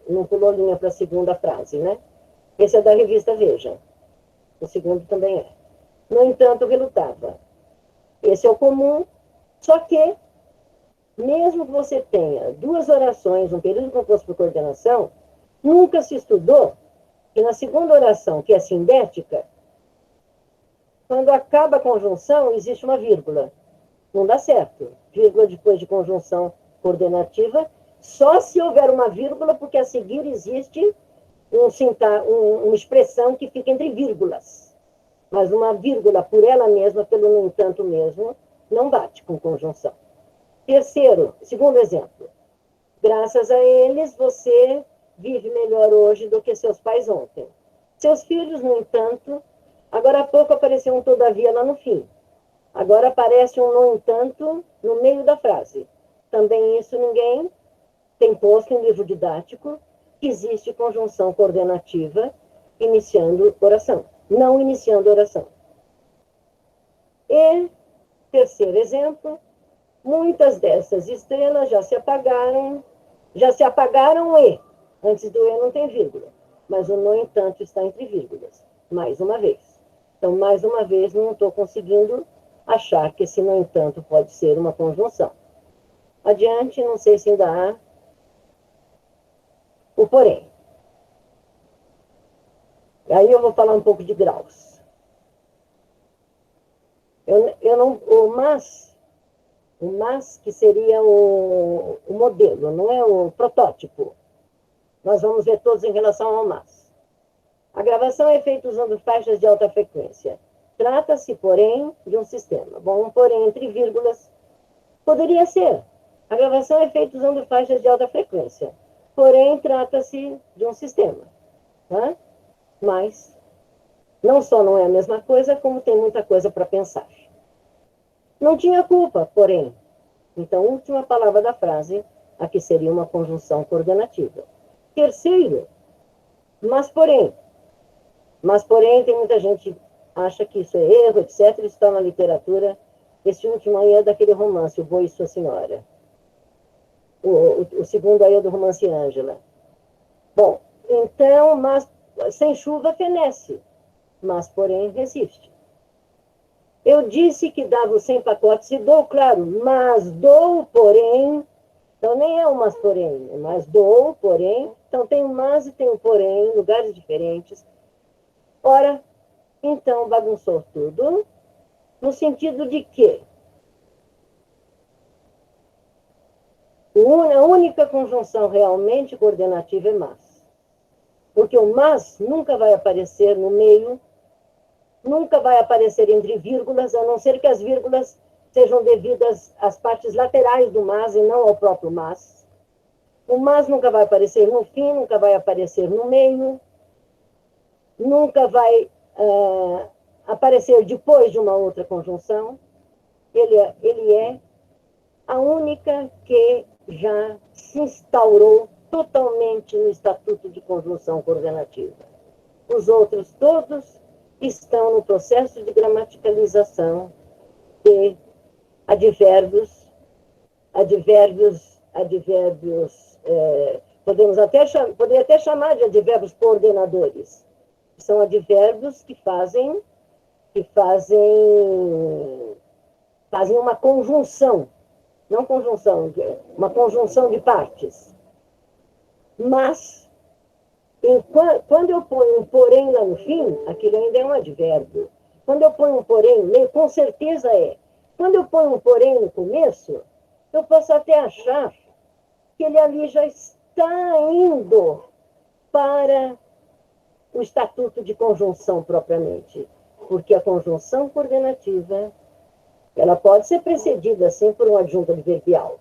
não pulou linha para a segunda frase, né? Esse é da revista Veja. O segundo também é. No entanto, relutava. Esse é o comum, só que, mesmo que você tenha duas orações, um período composto por coordenação, nunca se estudou que na segunda oração, que é sindética, quando acaba a conjunção, existe uma vírgula. Não dá certo. Vírgula depois de conjunção coordenativa, só se houver uma vírgula, porque a seguir existe uma expressão que fica entre vírgulas. Mas uma vírgula por ela mesma, pelo no entanto mesmo, não bate com conjunção. Segundo exemplo. Graças a eles, você vive melhor hoje do que seus pais ontem. Seus filhos, no entanto, agora há pouco apareceu um todavia lá no fim. Agora aparece um no entanto no meio da frase. Também isso ninguém tem posto em livro didático que existe conjunção coordenativa iniciando oração, não iniciando oração. E, terceiro exemplo, muitas dessas estrelas já se apagaram e, antes do e não tem vírgula, mas o no entanto está entre vírgulas, mais uma vez. Então, mais uma vez, não estou conseguindo achar que esse no entanto pode ser uma conjunção. Adiante, não sei se ainda há o porém. Aí eu vou falar um pouco de graus. O mas que seria o modelo, não é o protótipo. Nós vamos ver todos em relação ao mas. A gravação é feita usando faixas de alta frequência. Trata-se, porém, de um sistema. Bom, um porém entre vírgulas poderia ser. A gravação é feita usando faixas de alta frequência. Porém, trata-se de um sistema. Tá? Mas, não só não é a mesma coisa, como tem muita coisa para pensar. Não tinha culpa, porém. Então, última palavra da frase, aqui seria uma conjunção coordenativa. Terceiro, mas porém. Mas porém, tem muita gente que acha que isso é erro, etc. Isso está na literatura. Esse último aí é daquele romance, O Boi e Sua Senhora. O segundo aí é do romance Ângela. Bom, então, mas sem chuva fenece, mas porém resiste. Eu disse que dava os 100 pacotes e dou, claro, mas dou, porém. Então, nem é um mas porém, é mas dou, porém. Então, tem o mas e tem o porém, em lugares diferentes. Ora, então, bagunçou tudo, no sentido de que A única conjunção realmente coordenativa é mas. Porque o mas nunca vai aparecer no meio, nunca vai aparecer entre vírgulas, a não ser que as vírgulas sejam devidas às partes laterais do mas e não ao próprio mas. O mas nunca vai aparecer no fim, nunca vai aparecer no meio, nunca vai aparecer depois de uma outra conjunção. Ele é a única que já se instaurou totalmente no Estatuto de Conjunção Coordenativa. Os outros todos estão no processo de gramaticalização de advérbios, poderia até chamar de advérbios coordenadores. São advérbios que fazem uma conjunção, não conjunção, uma conjunção de partes. Mas, quando eu ponho um porém lá no fim, aquilo ainda é um advérbio. Quando eu ponho um porém, com certeza é. Quando eu ponho um porém no começo, eu posso até achar que ele ali já está indo para o estatuto de conjunção propriamente. Porque a conjunção coordenativa, ela pode ser precedida, assim, por um adjunto adverbial,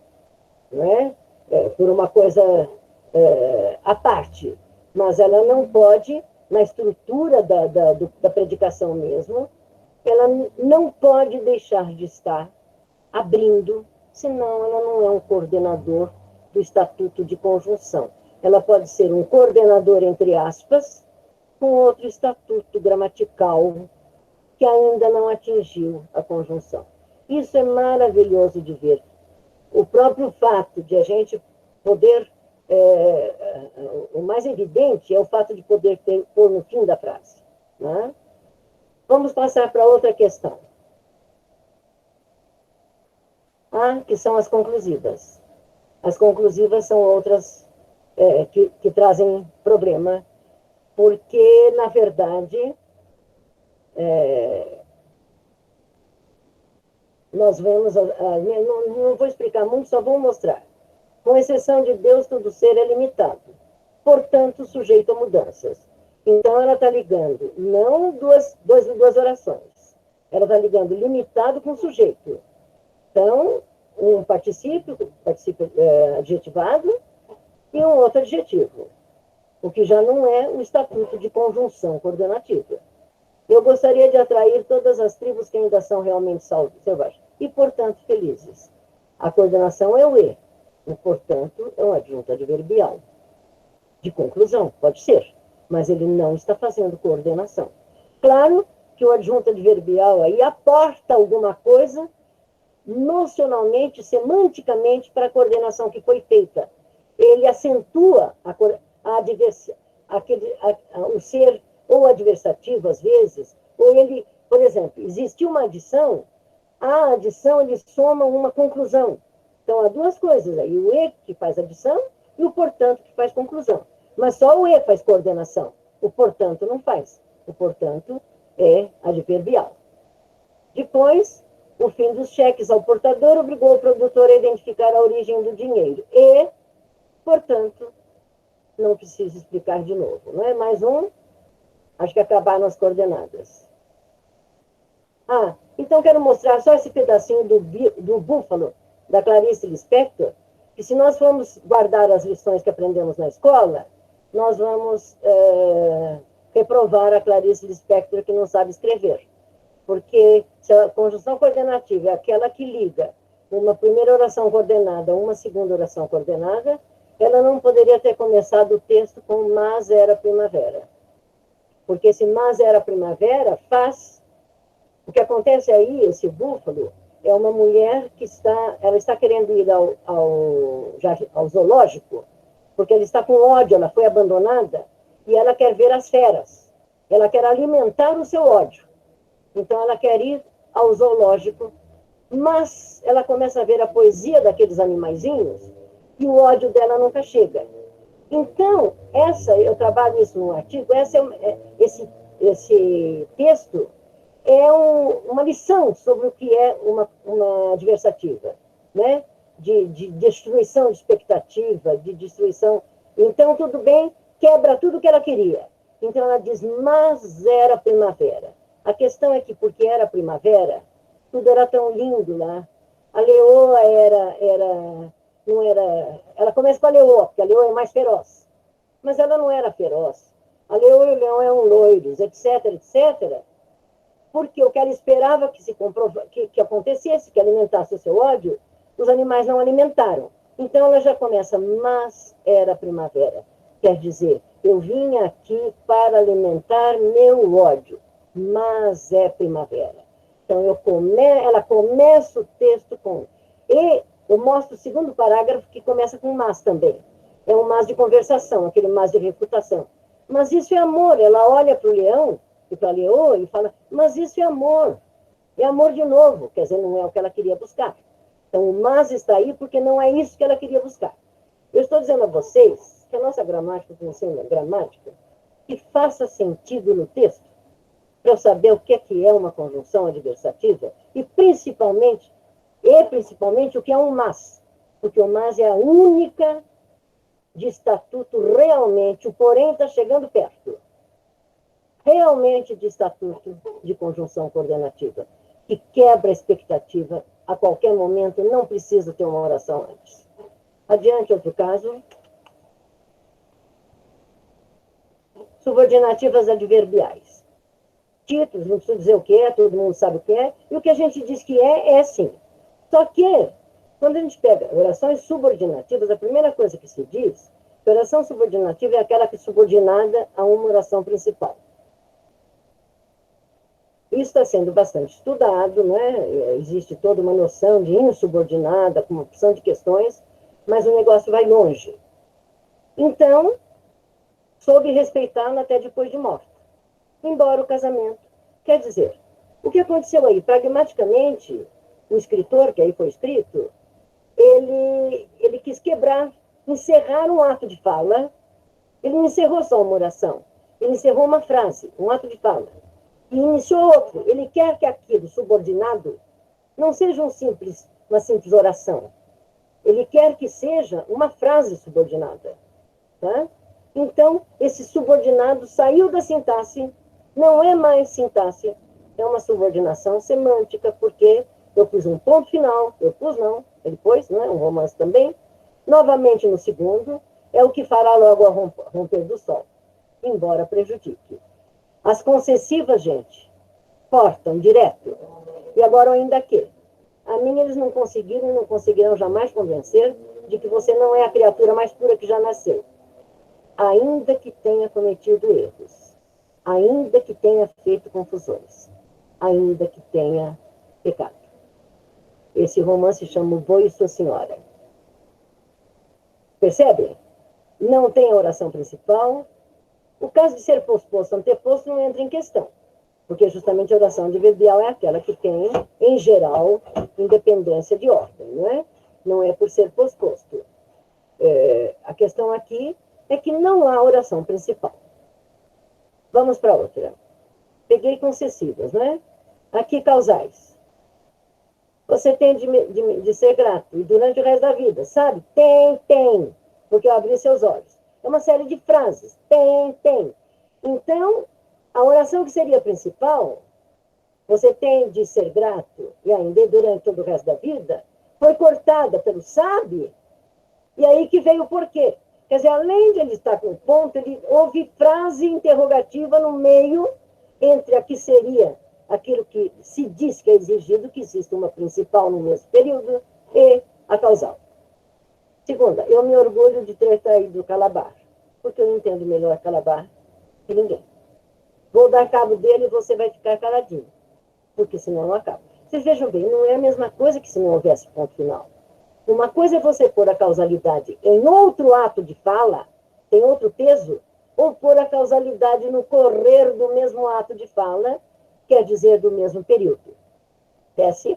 não é? Por uma coisa à parte. Mas ela não pode, na estrutura da predicação mesmo, ela não pode deixar de estar abrindo, senão ela não é um coordenador do estatuto de conjunção. Ela pode ser um coordenador, entre aspas, com outro estatuto gramatical que ainda não atingiu a conjunção. Isso é maravilhoso de ver. O próprio fato de a gente poder... o mais evidente é o fato de poder pôr no fim da frase. Né? Vamos passar para outra questão. Que são as conclusivas. As conclusivas são outras que trazem problema, porque, na verdade, nós vemos... não vou explicar muito, só vou mostrar. Com exceção de Deus, todo ser é limitado, portanto, sujeito a mudanças. Então, ela está ligando não duas orações. Ela está ligando limitado com sujeito. Então, um particípio adjetivado e um outro adjetivo, o que já não é o estatuto de conjunção coordenativa. Eu gostaria de atrair todas as tribos que ainda são realmente selvagens e, portanto, felizes. A coordenação é o E, e, portanto, é um adjunto adverbial. De conclusão, pode ser, mas ele não está fazendo coordenação. Claro que o adjunto adverbial aí aporta alguma coisa nocionalmente, semanticamente, para a coordenação que foi feita. Ele acentua o ser ou adversativo, às vezes, ou ele, por exemplo, existiu uma adição, a adição ele soma uma conclusão. Então, há duas coisas aí, o E que faz adição e o portanto que faz conclusão. Mas só o E faz coordenação, o portanto não faz. O portanto é adverbial. Depois, o fim dos cheques ao portador obrigou o produtor a identificar a origem do dinheiro. E, portanto, não preciso explicar de novo. Não é mais um? Acho que acabaram as coordenadas. Então quero mostrar só esse pedacinho do búfalo, da Clarice Lispector, que se nós formos guardar as lições que aprendemos na escola, nós vamos reprovar a Clarice Lispector que não sabe escrever. Porque se a conjunção coordenativa é aquela que liga uma primeira oração coordenada a uma segunda oração coordenada, ela não poderia ter começado o texto com mas era primavera. Porque esse mas era primavera faz... O que acontece aí, esse búfalo, é uma mulher que está querendo ir ao zoológico, porque ela está com ódio, ela foi abandonada, e ela quer ver as feras. Ela quer alimentar o seu ódio. Então, ela quer ir ao zoológico, mas ela começa a ver a poesia daqueles animaizinhos e o ódio dela nunca chega. Então, eu trabalho isso no artigo, esse texto é uma lição sobre o que é uma adversativa, né? de destruição de expectativa, de destruição. Então, tudo bem, quebra tudo que ela queria. Então, ela diz, mas era primavera. A questão é que, porque era primavera, tudo era tão lindo lá. A leoa não era... Ela começa com a leoa, porque a leoa é mais feroz. Mas ela não era feroz. A leoa e o leão eram loiros, etc., etc., porque o que ela esperava que acontecesse, que alimentasse o seu ódio, os animais não alimentaram. Então ela já começa, mas era primavera. Quer dizer, eu vim aqui para alimentar meu ódio, mas é primavera. Então ela começa o texto com... E eu mostro o segundo parágrafo que começa com mas também. É um mas de conversação, aquele mas de refutação. Mas isso é amor. Ela olha para o leão e para a leoa e fala, mas isso é amor. É amor de novo. Quer dizer, não é o que ela queria buscar. Então, o mas está aí porque não é isso que ela queria buscar. Eu estou dizendo a vocês que a nossa gramática funciona gramática que faça sentido no texto, para eu saber o que é uma conjunção adversativa e principalmente o que é um mas. Porque o mas é a única de estatuto realmente, o porém está chegando perto, realmente de estatuto de conjunção coordenativa, que quebra a expectativa a qualquer momento, não precisa ter uma oração antes. Adiante, outro caso. Subordinativas adverbiais. Títulos, não preciso dizer o que é, todo mundo sabe o que é, e o que a gente diz que é sim. Só que, quando a gente pega orações subordinativas, a primeira coisa que se diz, que oração subordinativa é aquela que é subordinada a uma oração principal. Isso está sendo bastante estudado, né? Existe toda uma noção de insubordinada, com uma opção de questões, mas o negócio vai longe. Então, soube respeitá-la até depois de morta, embora o casamento. Quer dizer, o que aconteceu aí? Pragmaticamente, o escritor, que aí foi escrito, ele quis quebrar, encerrar um ato de fala. Ele não encerrou só uma oração, ele encerrou uma frase, um ato de fala. E iniciou outro. Ele quer que aquilo subordinado não seja uma simples oração. Ele quer que seja uma frase subordinada. Tá? Então, esse subordinado saiu da sintaxe, não é mais sintaxe, é uma subordinação semântica, porque eu pus um ponto final, eu pus não, ele pôs, né, um romance também, novamente no segundo, é o que fará logo a romper do sol, embora prejudique. As concessivas, gente, cortam direto. E agora ainda que? A mim eles não conseguiram e não conseguirão jamais convencer de que você não é a criatura mais pura que já nasceu. Ainda que tenha cometido erros, ainda que tenha feito confusões, ainda que tenha pecado. Esse romance chama O Boi e Sua Senhora. Percebem? Não tem a oração principal. O caso de ser posposto, anteposto, não entra em questão, porque justamente a oração adverbial é aquela que tem, em geral, independência de ordem, não é? Não é por ser posposto. A questão aqui é que não há oração principal. Vamos para outra. Peguei concessivas, né? Aqui, causais. Você tem de ser grato, e durante o resto da vida, sabe? Tem, porque eu abri seus olhos. É uma série de frases. Tem. Então, a oração que seria principal, você tem de ser grato, e ainda durante todo o resto da vida, foi cortada pelo sabe, e aí que veio o porquê. Quer dizer, além de ele estar com ponto, houve frase interrogativa no meio entre a que seria aquilo que se diz que é exigido, que existe uma principal no mesmo período, e a causal. Segunda, eu me orgulho de ter traído o Calabar, porque eu entendo melhor Calabar que ninguém. Vou dar cabo dele e você vai ficar caladinho, porque senão não acaba. Vocês vejam bem, não é a mesma coisa que se não houvesse ponto final. Uma coisa é você pôr a causalidade em outro ato de fala, tem outro peso, ou pôr a causalidade no correr do mesmo ato de fala, quer dizer, do mesmo período. Desce.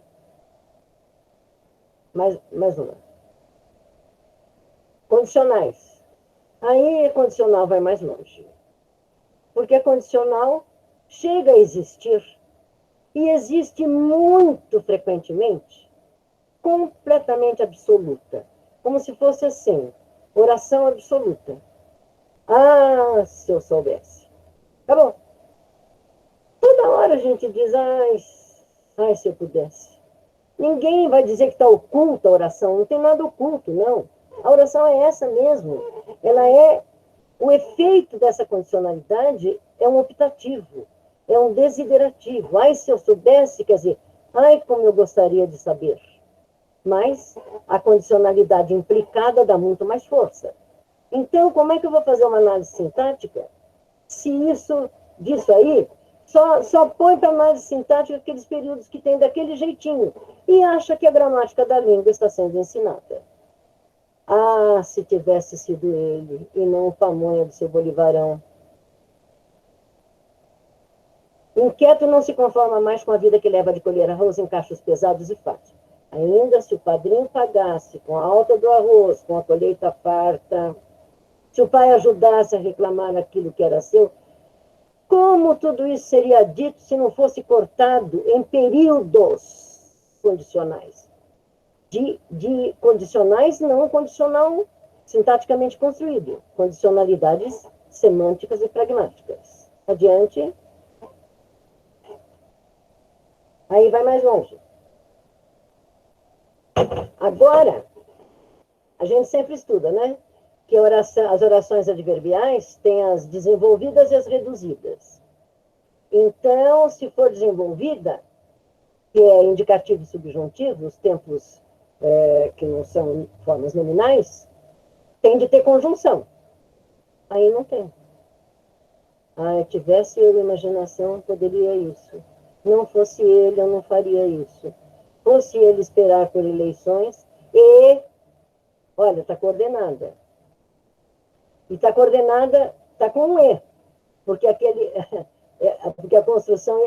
Mais uma. Condicionais. Aí a condicional vai mais longe. Porque a condicional chega a existir, e existe muito frequentemente, completamente absoluta, como se fosse assim, oração absoluta. Ah, se eu soubesse. Tá bom. Toda hora a gente diz, ai, se eu pudesse. Ninguém vai dizer que está oculta a oração, não tem nada oculto, não. A oração é essa mesmo. Ela é, o efeito dessa condicionalidade é um optativo, é um desiderativo. Ai, se eu soubesse, quer dizer, ai, como eu gostaria de saber. Mas a condicionalidade implicada dá muito mais força. Então, como é que eu vou fazer uma análise sintática se disso aí, só põe para análise sintática aqueles períodos que tem daquele jeitinho e acha que a gramática da língua está sendo ensinada? Ah, se tivesse sido ele, e não o pamonha do seu Bolivarão. Inquieto não se conforma mais com a vida que leva de colher arroz em cachos pesados e fáceis. Ainda se o padrinho pagasse com a alta do arroz, com a colheita farta, se o pai ajudasse a reclamar aquilo que era seu, como tudo isso seria dito se não fosse cortado em períodos condicionais? De condicionais, não condicional sintaticamente construído. Condicionalidades semânticas e pragmáticas. Adiante. Aí vai mais longe. Agora, a gente sempre estuda, né? Que as orações adverbiais têm as desenvolvidas e as reduzidas. Então, se for desenvolvida, que é indicativo e subjuntivo, os tempos que não são formas nominais, tem de ter conjunção. Aí não tem. Ah, tivesse eu imaginação, poderia isso. Não fosse ele, eu não faria isso. Fosse ele esperar por eleições e, olha, está coordenada. E está coordenada, está com um E, porque porque a construção,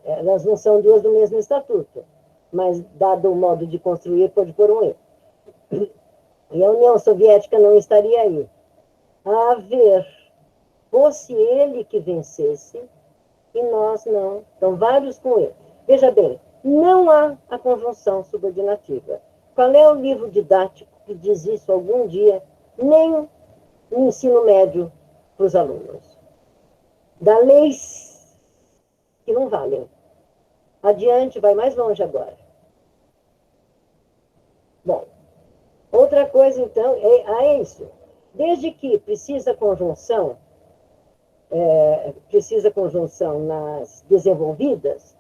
elas não são duas do mesmo estatuto, mas, dado o modo de construir, pode pôr um E. E a União Soviética não estaria aí. A ver, fosse ele que vencesse, e nós não. Então, vários com E. Veja bem, não há a conjunção subordinativa. Qual é o livro didático que diz isso algum dia, nem no ensino médio para os alunos? Dá leis que não valem. Adiante, vai mais longe agora. Bom, outra coisa, então, é isso. Desde que precisa conjunção nas desenvolvidas,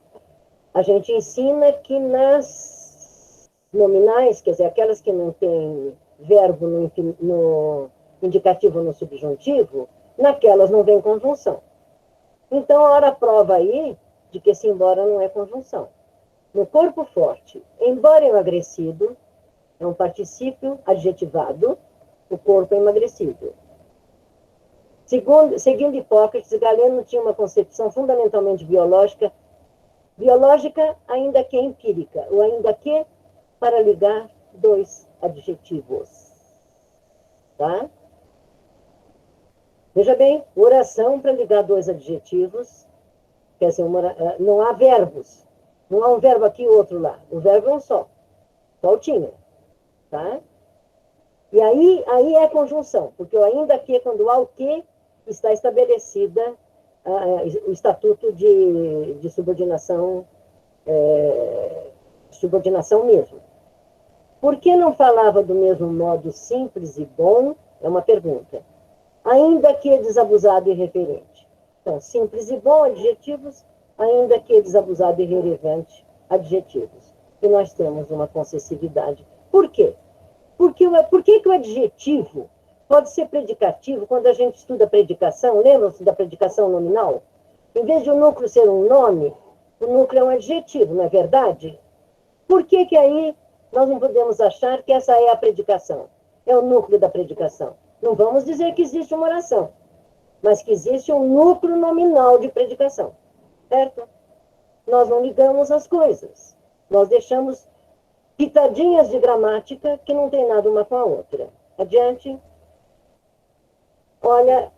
a gente ensina que nas nominais, quer dizer, aquelas que não têm verbo no indicativo no subjuntivo, naquelas não vem conjunção. Então, a hora prova aí de que esse embora não é conjunção. No corpo forte, embora emagrecido, é um particípio adjetivado, o corpo é emagrecido. Seguindo Hipócrates, Galeno tinha uma concepção fundamentalmente biológica, ainda que empírica, ou ainda que para ligar dois adjetivos. Tá? Veja bem, oração para ligar dois adjetivos, quer dizer, não há verbos. Não há um verbo aqui e outro lá. O verbo é um só. Só o tinha. Tá? E aí é a conjunção, porque o ainda que, quando há o que, está estabelecida o estatuto de subordinação, subordinação mesmo. Por que não falava do mesmo modo simples e bom? É uma pergunta. Ainda que desabusado e irreverente. Então, simples e bom, adjetivos, ainda que desabusado e irrelevante, adjetivos. E nós temos uma concessividade. Por quê? Por que o adjetivo pode ser predicativo quando a gente estuda predicação? Lembram-se da predicação nominal? Em vez de o núcleo ser um nome, o núcleo é um adjetivo, não é verdade? Por que aí nós não podemos achar que essa é a predicação? É o núcleo da predicação. Não vamos dizer que existe uma oração, mas que existe um núcleo nominal de predicação. Certo? Nós não ligamos as coisas. Nós deixamos pitadinhas de gramática que não tem nada uma com a outra. Adiante. Olha,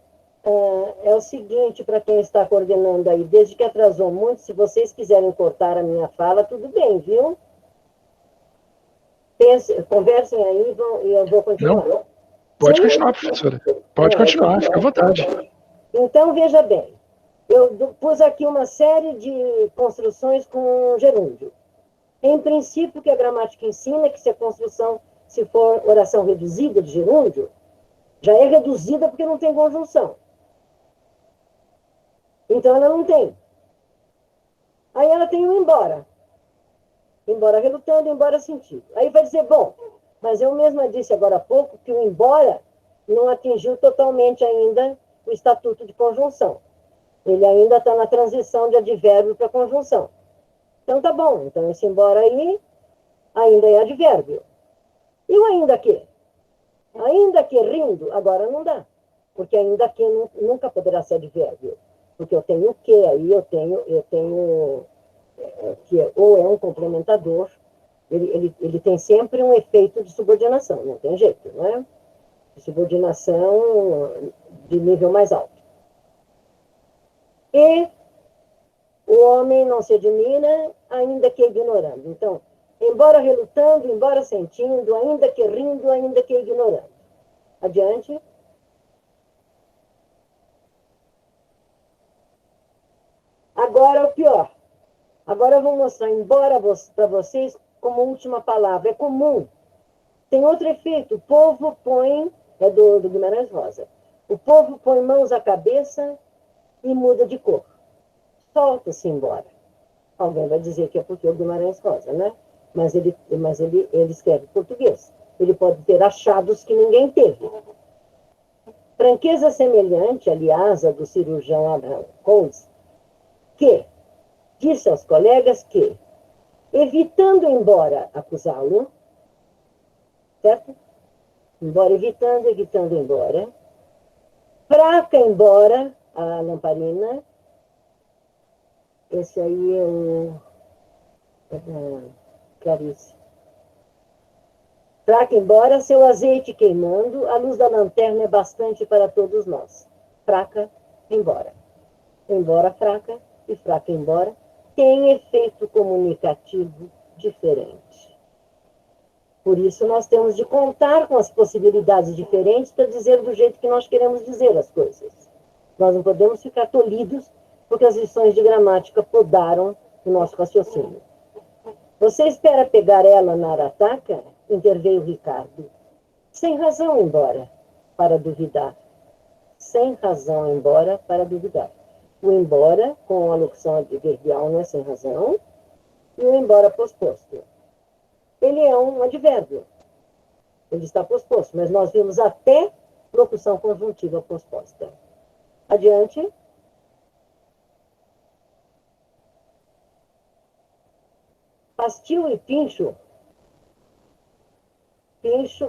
é o seguinte, para quem está coordenando aí, desde que atrasou muito, se vocês quiserem cortar a minha fala, tudo bem, viu? Conversem aí e eu vou continuar. Não, pode Sim? continuar, professora. Pode continuar, fica à vontade. Então, veja bem, eu pus aqui uma série de construções com gerúndio. Em princípio, que a gramática ensina é que se a construção, se for oração reduzida de gerúndio, já é reduzida porque não tem conjunção. Então, ela não tem. Aí ela tem o embora. Embora relutando, embora sentido. Aí vai dizer, bom, mas eu mesma disse agora há pouco que o embora não atingiu totalmente ainda o estatuto de conjunção. Ele ainda está na transição de advérbio para conjunção. Então tá bom, então esse embora aí ainda é advérbio. E o ainda que? Ainda que rindo, agora não dá. Porque ainda que nunca poderá ser advérbio. Porque eu tenho o que, aí eu tenho que ou é um complementador, ele tem sempre um efeito de subordinação, não tem jeito, não é? De subordinação de nível mais alto. E o homem não se admira, ainda que ignorando. Então, embora relutando, embora sentindo, ainda que rindo, ainda que ignorando. Adiante. Agora o pior. Agora eu vou mostrar, embora para vocês, como última palavra. É comum. Tem outro efeito. O povo põe, é do Guimarães Rosa, o povo põe mãos à cabeça e muda de cor. Solta-se embora. Alguém vai dizer que é porque é o Guimarães Rosa, né? Mas ele escreve português. Ele pode ter achados que ninguém teve. Franqueza semelhante, aliás, a do cirurgião Abraham Holmes, que disse aos colegas que, evitando embora acusá-lo, certo? Embora evitando embora, fraca embora a lamparina, esse aí é o Clarice. Fraca embora, seu azeite queimando, a luz da lanterna é bastante para todos nós. Fraca embora. Embora fraca e fraca embora, tem efeito comunicativo diferente. Por isso, nós temos de contar com as possibilidades diferentes para dizer do jeito que nós queremos dizer as coisas. Nós não podemos ficar tolhidos porque as lições de gramática podaram o nosso raciocínio. Você espera pegar ela na arataca? Interveio Ricardo. Sem razão, embora, para duvidar. Sem razão, embora, para duvidar. O embora, com a locução adverbial, não é sem razão, e o embora posposto. Ele é um advérbio. Ele está posposto, mas nós vimos até locução conjuntiva posposta. Adiante. Pastil e pincho. Pincho,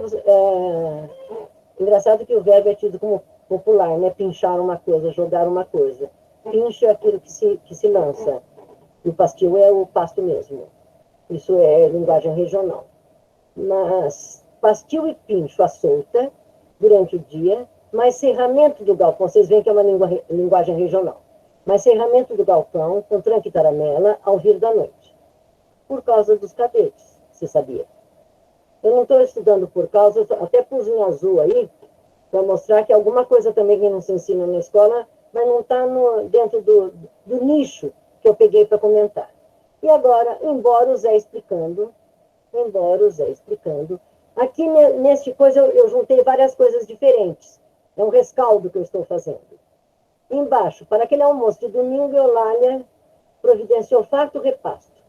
engraçado que o verbo é tido como popular, né? Pinchar uma coisa, jogar uma coisa. Pincho é aquilo que se lança. E o pastil é o pasto mesmo. Isso é linguagem regional. Mas pastil e pincho à solta, durante o dia, mas cerramento do galpão, vocês veem que é uma linguagem regional, mas cerramento do galpão, com tranque e taramela, ao vir da noite. Por causa dos cadetes, você sabia? Eu não estou estudando por causa, eu até pus em azul aí, para mostrar que alguma coisa também que não se ensina na escola, mas não está dentro do nicho que eu peguei para comentar. E agora, embora o Zé explicando, aqui neste coisa eu juntei várias coisas diferentes. É um rescaldo que eu estou fazendo. Embaixo, para aquele almoço de domingo, Eulália providenciou farto repasto.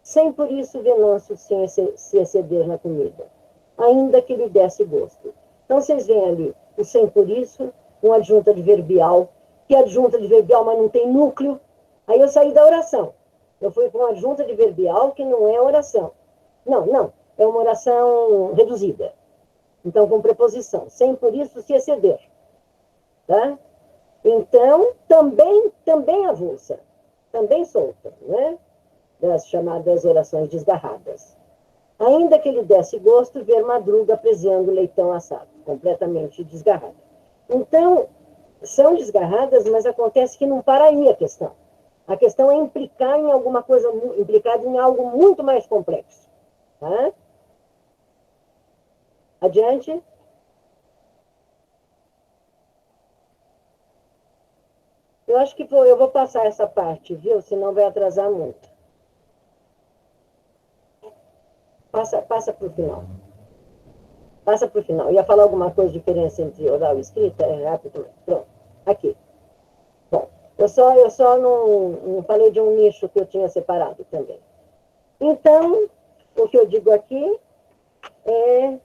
Sem por isso Venâncio se exceder na comida, ainda que lhe desse gosto. Então vocês veem ali, o sem por isso, um adjunto adverbial, que é adjunto adverbial, mas não tem núcleo. Aí eu saí da oração. Eu fui para uma adjunta adverbial que não é oração. Não, é uma oração reduzida. Então, com preposição. Sem por isso se exceder. Tá? Então, também avulsa. Também solta, né? Das chamadas orações desgarradas. Ainda que lhe desse gosto ver madruga apreciando leitão assado. Completamente desgarrada. Então, são desgarradas, mas acontece que não para aí a questão. A questão é implicar em alguma coisa, implicada em algo muito mais complexo. Tá? Adiante. Eu acho que eu vou passar essa parte, viu? Senão vai atrasar muito. Passa para o final. Passa para o final. Ia falar alguma coisa, diferença entre oral e escrita? É rápido. Pronto. Aqui. Bom, eu só não falei de um nicho que eu tinha separado também. Então, o que eu digo aqui é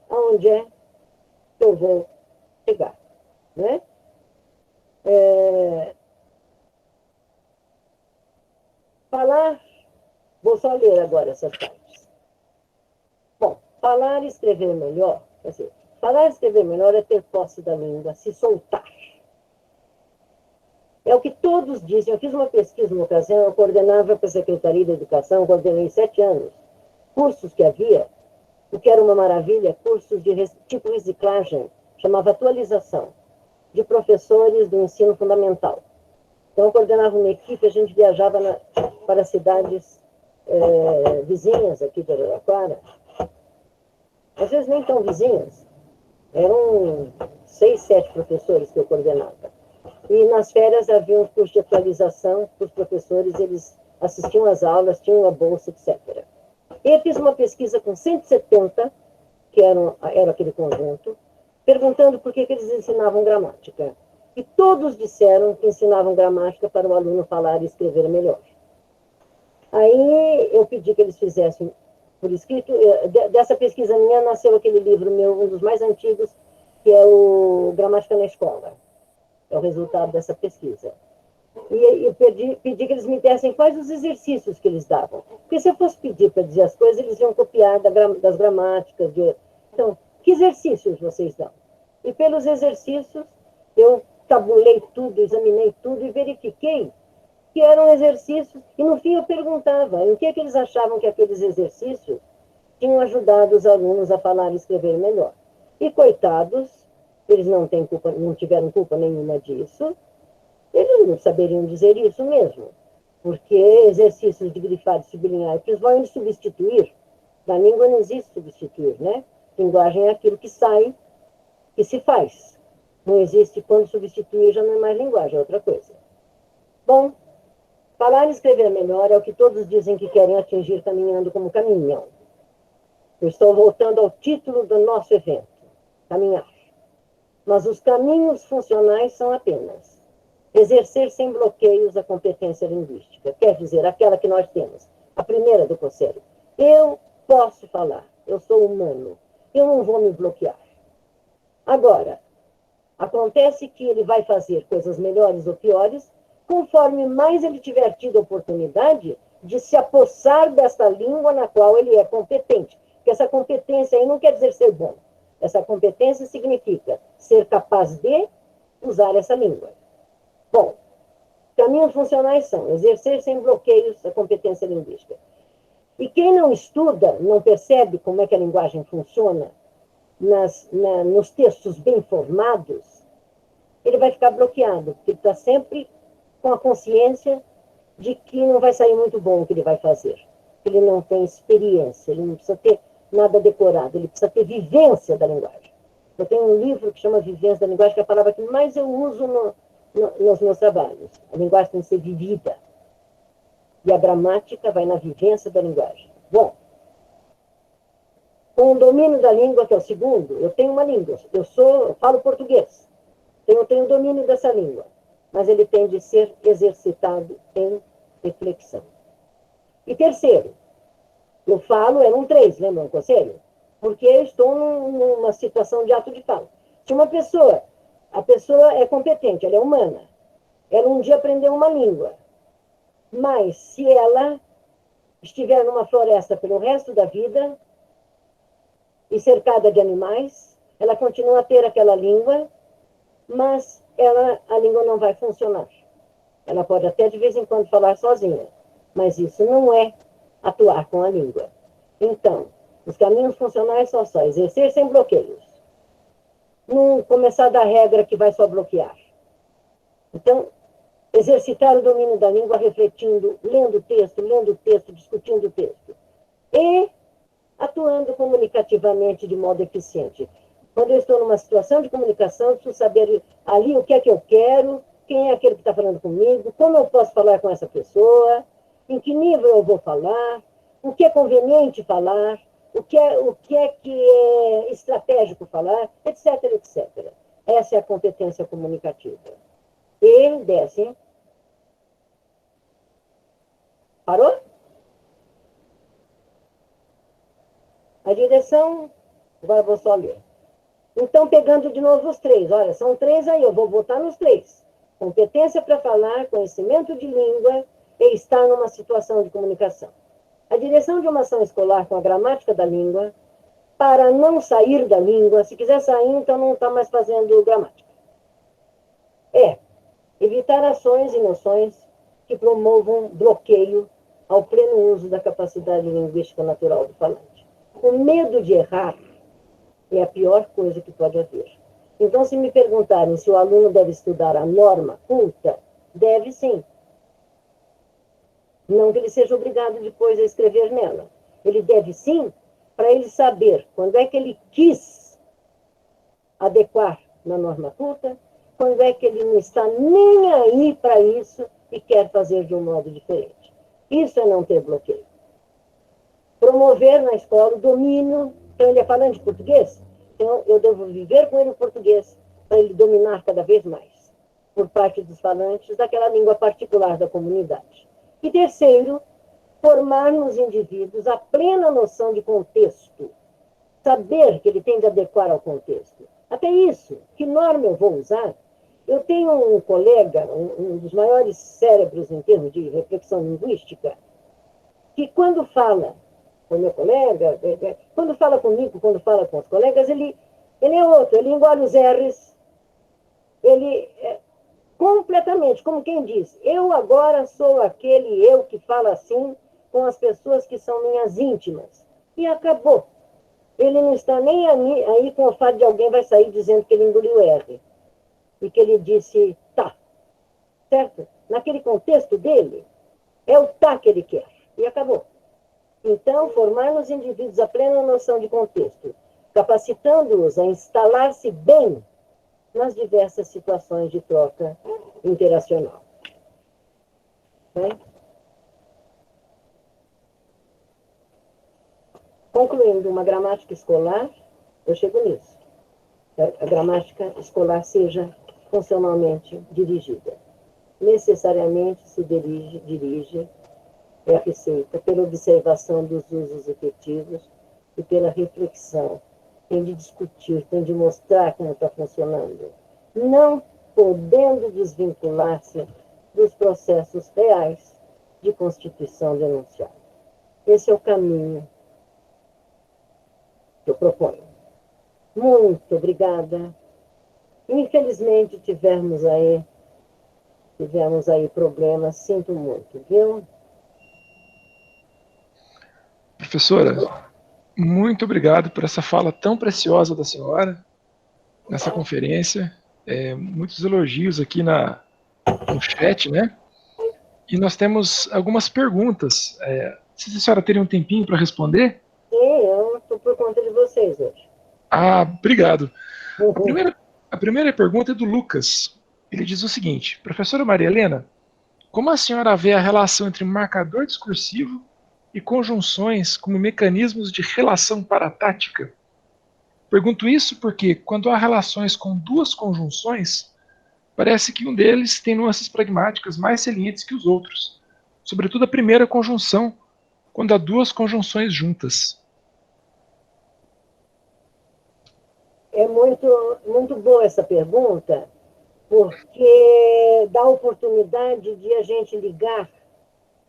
aonde é que eu vou chegar, né? Falar, vou só ler agora essas partes. Bom, falar e escrever melhor, quer dizer, falar e escrever melhor é ter posse da língua, se soltar. É o que todos dizem. Eu fiz uma pesquisa uma ocasião, eu coordenava para a Secretaria da Educação, coordenei 7 anos, cursos que havia, o que era uma maravilha, cursos de tipo reciclagem, chamava atualização, de professores do ensino fundamental. Então, eu coordenava uma equipe, a gente viajava para cidades vizinhas aqui de Araraquara, às vezes nem tão vizinhas, eram 6, 7 professores que eu coordenava. E nas férias havia um curso de atualização para os professores, eles assistiam às aulas, tinham a bolsa, etc. E eu fiz uma pesquisa com 170, que era aquele conjunto, perguntando por que eles ensinavam gramática. E todos disseram que ensinavam gramática para o aluno falar e escrever melhor. Aí eu pedi que eles fizessem por escrito. Dessa pesquisa minha nasceu aquele livro meu, um dos mais antigos, que é o Gramática na Escola. É o resultado dessa pesquisa. E eu pedi que eles me dessem quais os exercícios que eles davam. Porque se eu fosse pedir para dizer as coisas, eles iam copiar das gramáticas. Então, que exercícios vocês dão? E pelos exercícios, eu tabulei tudo, examinei tudo e verifiquei que eram exercícios. E no fim eu perguntava em que eles achavam que aqueles exercícios tinham ajudado os alunos a falar e escrever melhor. E coitados, eles não tiveram culpa nenhuma disso. Eles não saberiam dizer isso mesmo, porque exercícios de grifar, de sublinhar, que eles vão substituir. Na língua não existe substituir, né? Linguagem é aquilo que sai, que se faz. Não existe quando substituir, já não é mais linguagem, é outra coisa. Bom, falar e escrever melhor é o que todos dizem que querem atingir caminhando como caminham. Eu estou voltando ao título do nosso evento, caminhar. Mas os caminhos funcionais são apenas exercer sem bloqueios a competência linguística, quer dizer, aquela que nós temos, a primeira do conselho. Eu posso falar, eu sou humano, eu não vou me bloquear. Agora, acontece que ele vai fazer coisas melhores ou piores, conforme mais ele tiver tido a oportunidade de se apossar dessa língua na qual ele é competente. Porque essa competência aí não quer dizer ser bom. Essa competência significa ser capaz de usar essa língua. Bom, caminhos funcionais são exercer sem bloqueios a competência linguística. E quem não estuda, não percebe como é que a linguagem funciona nos textos bem formados, ele vai ficar bloqueado, porque ele está sempre com a consciência de que não vai sair muito bom o que ele vai fazer. Ele não tem experiência, ele não precisa ter nada decorado, ele precisa ter vivência da linguagem. Eu tenho um livro que chama Vivência da Linguagem, que é a palavra que mais eu uso nos meus trabalhos. A linguagem tem que ser vivida. E a gramática vai na vivência da linguagem. Bom, com o domínio da língua, que é o segundo, eu tenho uma língua. Eu falo português. Eu tenho domínio dessa língua. Mas ele tem de ser exercitado em reflexão. E terceiro, eu falo, era um 3, lembra um conselho? Porque eu estou numa situação de ato de fala. Se a pessoa é competente, ela é humana, ela um dia aprendeu uma língua, mas se ela estiver numa floresta pelo resto da vida e cercada de animais, ela continua a ter aquela língua, mas a língua não vai funcionar. Ela pode até de vez em quando falar sozinha, mas isso não é atuar com a língua. Então, os caminhos funcionais são só exercer sem bloqueios. Não começar da regra que vai só bloquear. Então, exercitar o domínio da língua refletindo, lendo o texto, discutindo o texto. E atuando comunicativamente de modo eficiente. Quando eu estou numa situação de comunicação, eu preciso saber ali o que é que eu quero, quem é aquele que está falando comigo, como eu posso falar com essa pessoa, em que nível eu vou falar, o que é conveniente falar, o que é estratégico falar, etc, etc. Essa é a competência comunicativa. E desce. Parou? A direção, agora vou só ler. Então, pegando de novo os três. Olha, são três aí, eu vou botar nos três. Competência para falar, conhecimento de língua e estar numa situação de comunicação. A direção de uma ação escolar com a gramática da língua, para não sair da língua, se quiser sair, então não está mais fazendo gramática. É evitar ações e noções que promovam bloqueio ao pleno uso da capacidade linguística natural do falante. O medo de errar é a pior coisa que pode haver. Então, se me perguntarem se o aluno deve estudar a norma culta, deve sim. Não que ele seja obrigado depois a escrever nela. Ele deve sim, para ele saber quando é que ele quis adequar na norma culta, quando é que ele não está nem aí para isso e quer fazer de um modo diferente. Isso é não ter bloqueio. Promover na escola o domínio. Então, ele é falante de português, então eu devo viver com ele o português para ele dominar cada vez mais, por parte dos falantes, daquela língua particular da comunidade. E terceiro, formar nos indivíduos a plena noção de contexto, saber que ele tem de adequar ao contexto. Até isso, que norma eu vou usar? Eu tenho um colega, um dos maiores cérebros em termos de reflexão linguística, que quando fala com meu colega, quando fala comigo, quando fala com os colegas, ele é outro, ele engole os R's, ele completamente, como quem diz, eu agora sou aquele eu que fala assim com as pessoas que são minhas íntimas. E acabou. Ele não está nem aí com o fato de alguém vai sair dizendo que ele engoliu R. E que ele disse tá. Certo? Naquele contexto dele, é o tá que ele quer. E acabou. Então, formar nos indivíduos a plena noção de contexto, capacitando-os a instalar-se bem nas diversas situações de troca interacional. Concluindo, uma gramática escolar, eu chego nisso. A gramática escolar seja funcionalmente dirigida. Necessariamente se dirige é receita pela observação dos usos efetivos e pela reflexão. Tem de discutir, tem de mostrar como está funcionando. Não podendo desvincular-se dos processos reais de constituição do enunciado. Esse é o caminho que eu proponho. Muito obrigada. Infelizmente tivemos aí problemas, sinto muito, viu? Professora, muito obrigado por essa fala tão preciosa da senhora nessa conferência. Muitos elogios aqui no chat, né? E nós temos algumas perguntas. Se a senhora teria um tempinho para responder? Sim, eu estou por conta de vocês hoje. Obrigado. A primeira pergunta é do Lucas. Ele diz o seguinte: professora Maria Helena, como a senhora vê a relação entre marcador discursivo e conjunções como mecanismos de relação paratática? Pergunto isso porque, quando há relações com duas conjunções, parece que um deles tem nuances pragmáticas mais salientes que os outros, sobretudo a primeira conjunção, quando há duas conjunções juntas. É muito boa essa pergunta, porque dá a oportunidade de a gente ligar,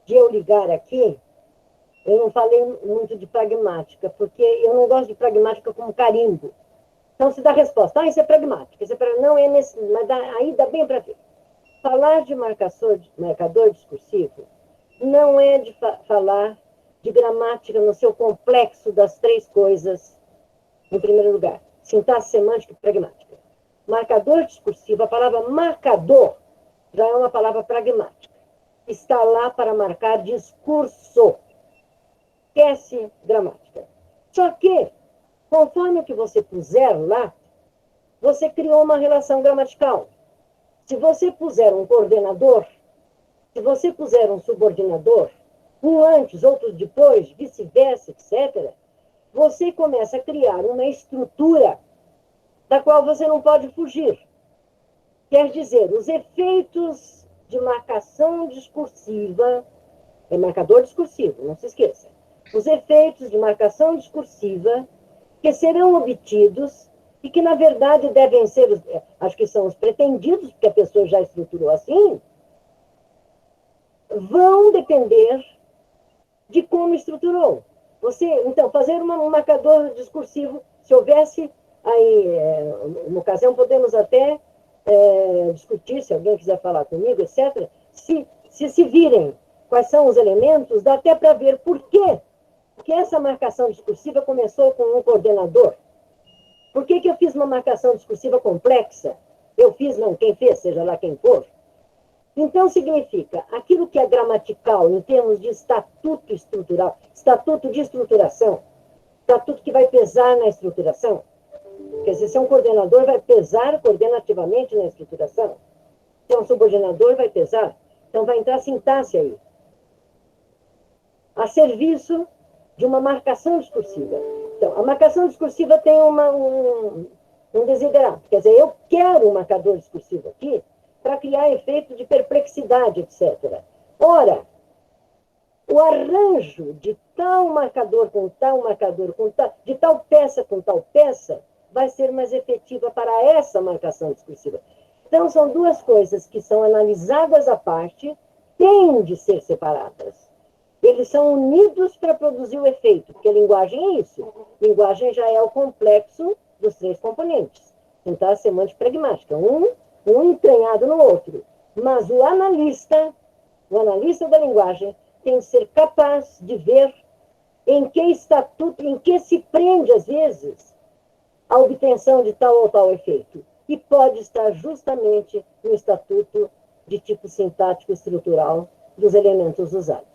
de eu ligar aqui. Eu não falei muito de pragmática, porque eu não gosto de pragmática como carimbo. Então, se dá a resposta, isso é pragmática, isso é não é nesse, mas aí dá bem para ver. Falar de marcador discursivo não é de falar de gramática no seu complexo das três coisas, em primeiro lugar. Sintaxe semântica e pragmática. Marcador discursivo, a palavra marcador já é uma palavra pragmática. Está lá para marcar discurso. Esquece gramática. Só que, conforme o que você puser lá, você criou uma relação gramatical. Se você puser um coordenador, se você puser um subordinador, um antes, outro depois, vice-versa, etc., você começa a criar uma estrutura da qual você não pode fugir. Quer dizer, os efeitos de marcação discursiva, é marcador discursivo, não se esqueça. Os efeitos de marcação discursiva que serão obtidos e que, na verdade, devem ser, acho que são os pretendidos, porque a pessoa já estruturou assim, vão depender de como estruturou. Você, então, fazer um marcador discursivo, se houvesse aí, uma ocasião, podemos até discutir, se alguém quiser falar comigo, etc., se virem quais são os elementos, dá até para ver por quê que essa marcação discursiva começou com um coordenador. Por que eu fiz uma marcação discursiva complexa? Eu fiz, não, quem fez, seja lá quem for. Então, significa, aquilo que é gramatical, em termos de estatuto estrutural, estatuto de estruturação, estatuto que vai pesar na estruturação. Quer dizer, se é um coordenador, vai pesar coordenativamente na estruturação. Se é um subordinador, vai pesar. Então, vai entrar sintaxe aí. A serviço de uma marcação discursiva. Então, a marcação discursiva tem um desiderato. Quer dizer, eu quero um marcador discursivo aqui para criar efeito de perplexidade, etc. Ora, o arranjo de tal marcador com tal marcador, de tal peça com tal peça, vai ser mais efetiva para essa marcação discursiva. Então, são duas coisas que são analisadas à parte, têm de ser separadas. Eles são unidos para produzir o efeito, porque a linguagem é isso. Linguagem já é o complexo dos três componentes. Sintaxe, semântica e pragmática. Um entranhado no outro. Mas o analista da linguagem, tem de ser capaz de ver em que estatuto, em que se prende, às vezes, a obtenção de tal ou tal efeito. E pode estar justamente no estatuto de tipo sintático estrutural dos elementos usados.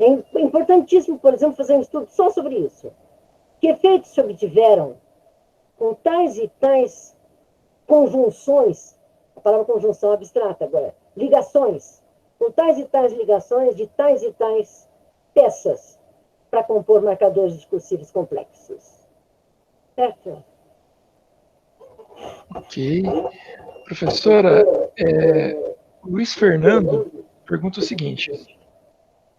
É importantíssimo, por exemplo, fazer um estudo só sobre isso. Que efeitos se obtiveram com tais e tais conjunções, a palavra conjunção abstrata agora, ligações, com tais e tais ligações de tais e tais peças para compor marcadores discursivos complexos. Certo? Ok. Professora, Luiz Fernando pergunta o seguinte: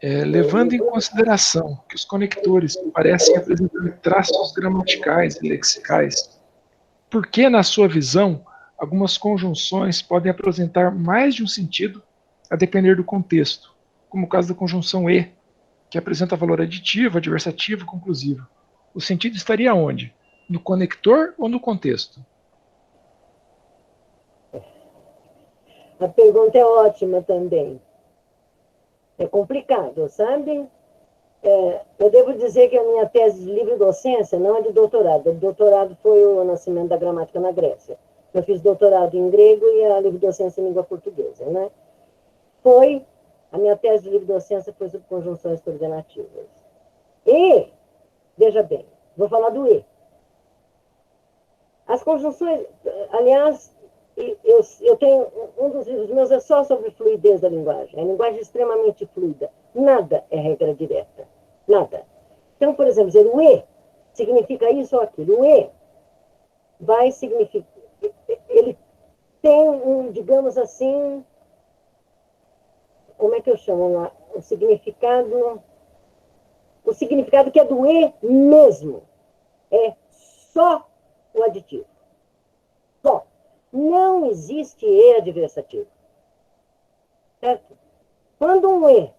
levando em consideração que os conectores parecem apresentar traços gramaticais e lexicais, por que, na sua visão, algumas conjunções podem apresentar mais de um sentido a depender do contexto, como o caso da conjunção e, que apresenta valor aditivo, adversativo e conclusivo? O sentido estaria onde? No conector ou no contexto? A pergunta é ótima também. É complicado, sabe? Eu devo dizer que a minha tese de livre-docência não é de doutorado. O doutorado foi o nascimento da gramática na Grécia. Eu fiz doutorado em grego e a livre-docência em língua portuguesa, né? A minha tese de livre-docência foi sobre conjunções coordenativas. E, veja bem, vou falar do e. As conjunções, aliás, eu tenho, um dos livros meus é só sobre fluidez da linguagem. A linguagem é extremamente fluida. Nada é regra direta. Nada. Então, por exemplo, dizer o e significa isso ou aquilo. O e vai significar... Ele tem digamos assim, como é que eu chamo lá? O significado que é do e mesmo. É só o aditivo. Só. Não existe e adversativo. Certo? Quando um e,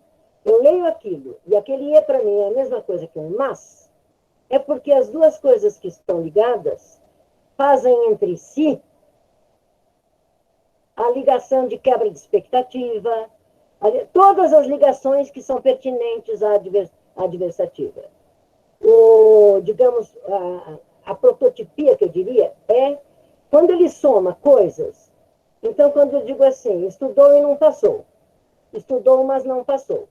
eu leio aquilo, e aquele e para mim é a mesma coisa que um mas, é porque as duas coisas que estão ligadas fazem entre si a ligação de quebra de expectativa, todas as ligações que são pertinentes à adversativa. Digamos, a prototipia, que eu diria, é quando ele soma coisas. Então, quando eu digo assim, estudou e não passou. Estudou, mas não passou.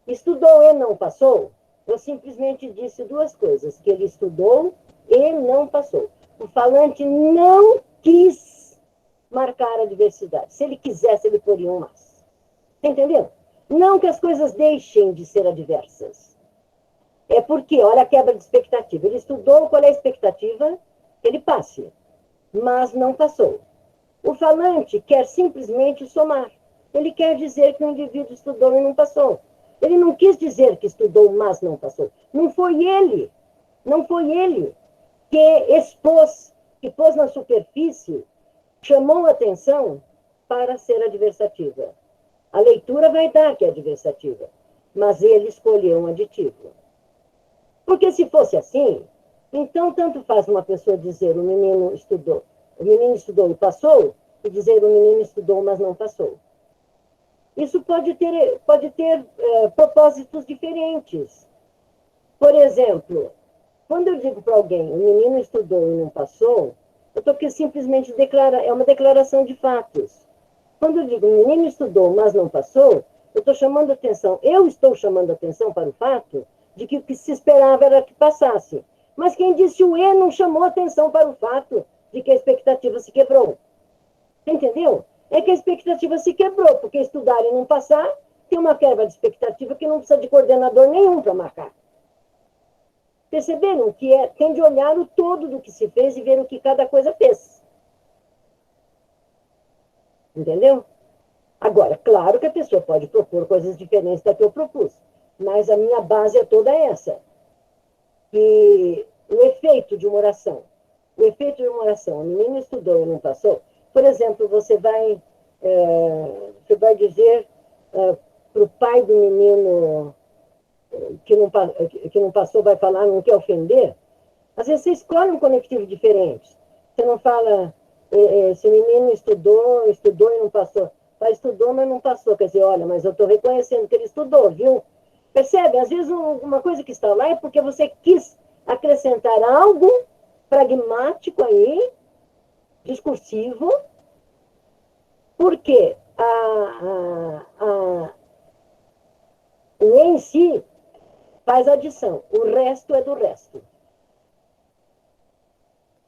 Estudou e não passou, Eu simplesmente disse duas coisas, que ele estudou e não passou. O falante não quis marcar a diversidade. Se ele quisesse, ele poria um mas. Entendeu? Não que as coisas deixem de ser adversas. É porque, olha a quebra de expectativa. Ele estudou, qual é a expectativa? Que ele passe, mas não passou. O falante quer simplesmente somar. Ele quer dizer que o indivíduo estudou e não passou. Ele não quis dizer que estudou, mas não passou. Não foi ele que expôs, que pôs na superfície, chamou a atenção para ser adversativa. A leitura vai dar que é adversativa, mas ele escolheu um aditivo. Porque se fosse assim, então tanto faz uma pessoa dizer o menino estudou e passou, e dizer o menino estudou, mas não passou. Isso pode ter propósitos diferentes. Por exemplo, quando eu digo para alguém, o menino estudou e não passou, eu estou aqui simplesmente é uma declaração de fatos. Quando eu digo, o menino estudou, mas não passou, eu estou chamando atenção, para o fato de que o que se esperava era que passasse. Mas quem disse o E não chamou atenção para o fato de que a expectativa se quebrou. Entendeu? É que a expectativa se quebrou, porque estudar e não passar tem uma quebra de expectativa que não precisa de coordenador nenhum para marcar. Perceberam que tem de olhar o todo do que se fez e ver o que cada coisa fez. Entendeu? Agora, claro que a pessoa pode propor coisas diferentes da que eu propus, mas a minha base é toda essa. E o efeito de uma oração, o menino estudou e não passou, por exemplo, você vai dizer para o pai do menino que não passou, vai falar, não quer ofender, às vezes você escolhe um conectivo diferente. Você não fala, esse menino estudou e não passou. Estudou, mas não passou. Quer dizer, olha, mas eu estou reconhecendo que ele estudou, viu? Percebe? Às vezes uma coisa que está lá é porque você quis acrescentar algo pragmático aí, discursivo, porque o em si faz adição. O resto é do resto.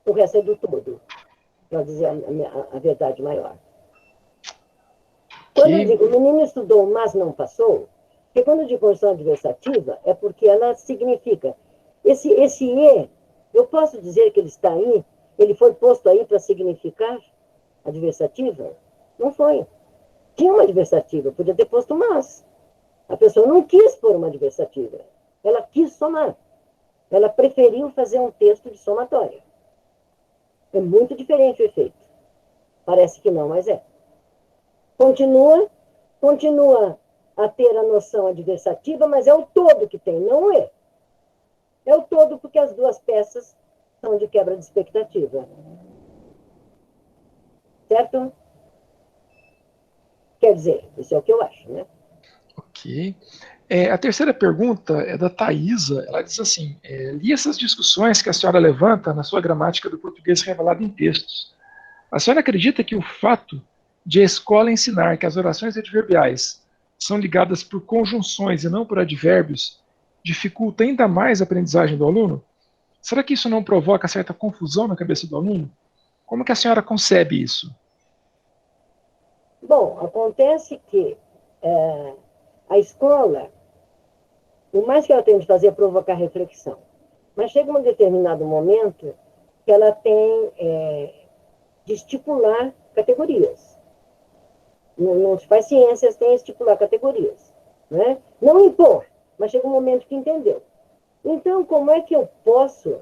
O resto é do todo, para dizer a verdade maior. Quando eu digo, o menino estudou, mas não passou, porque quando eu digo condição adversativa, é porque ela significa, esse E, eu posso dizer que ele está aí, ele foi posto aí para significar adversativa? Não foi. Tinha uma adversativa, podia ter posto mas. A pessoa não quis pôr uma adversativa, ela quis somar. Ela preferiu fazer um texto de somatória. É muito diferente o efeito. Parece que não, mas é. Continua a ter a noção adversativa, mas é o todo que tem, não é. É o todo porque as duas peças são de quebra de expectativa. Certo? Quer dizer, isso é o que eu acho, né? Ok. A terceira pergunta é da Thaisa. Ela diz assim: li essas discussões que a senhora levanta na sua gramática do português revelado em textos. A senhora acredita que o fato de a escola ensinar que as orações adverbiais são ligadas por conjunções e não por advérbios dificulta ainda mais a aprendizagem do aluno? Será que isso não provoca certa confusão na cabeça do aluno? Como que a senhora concebe isso? Bom, acontece que a escola, o mais que ela tem de fazer é provocar reflexão. Mas chega um determinado momento que ela tem de estipular categorias. Não se faz ciências, tem de estipular categorias. Né? Não impor, mas chega um momento que entendeu. Então, como é que eu posso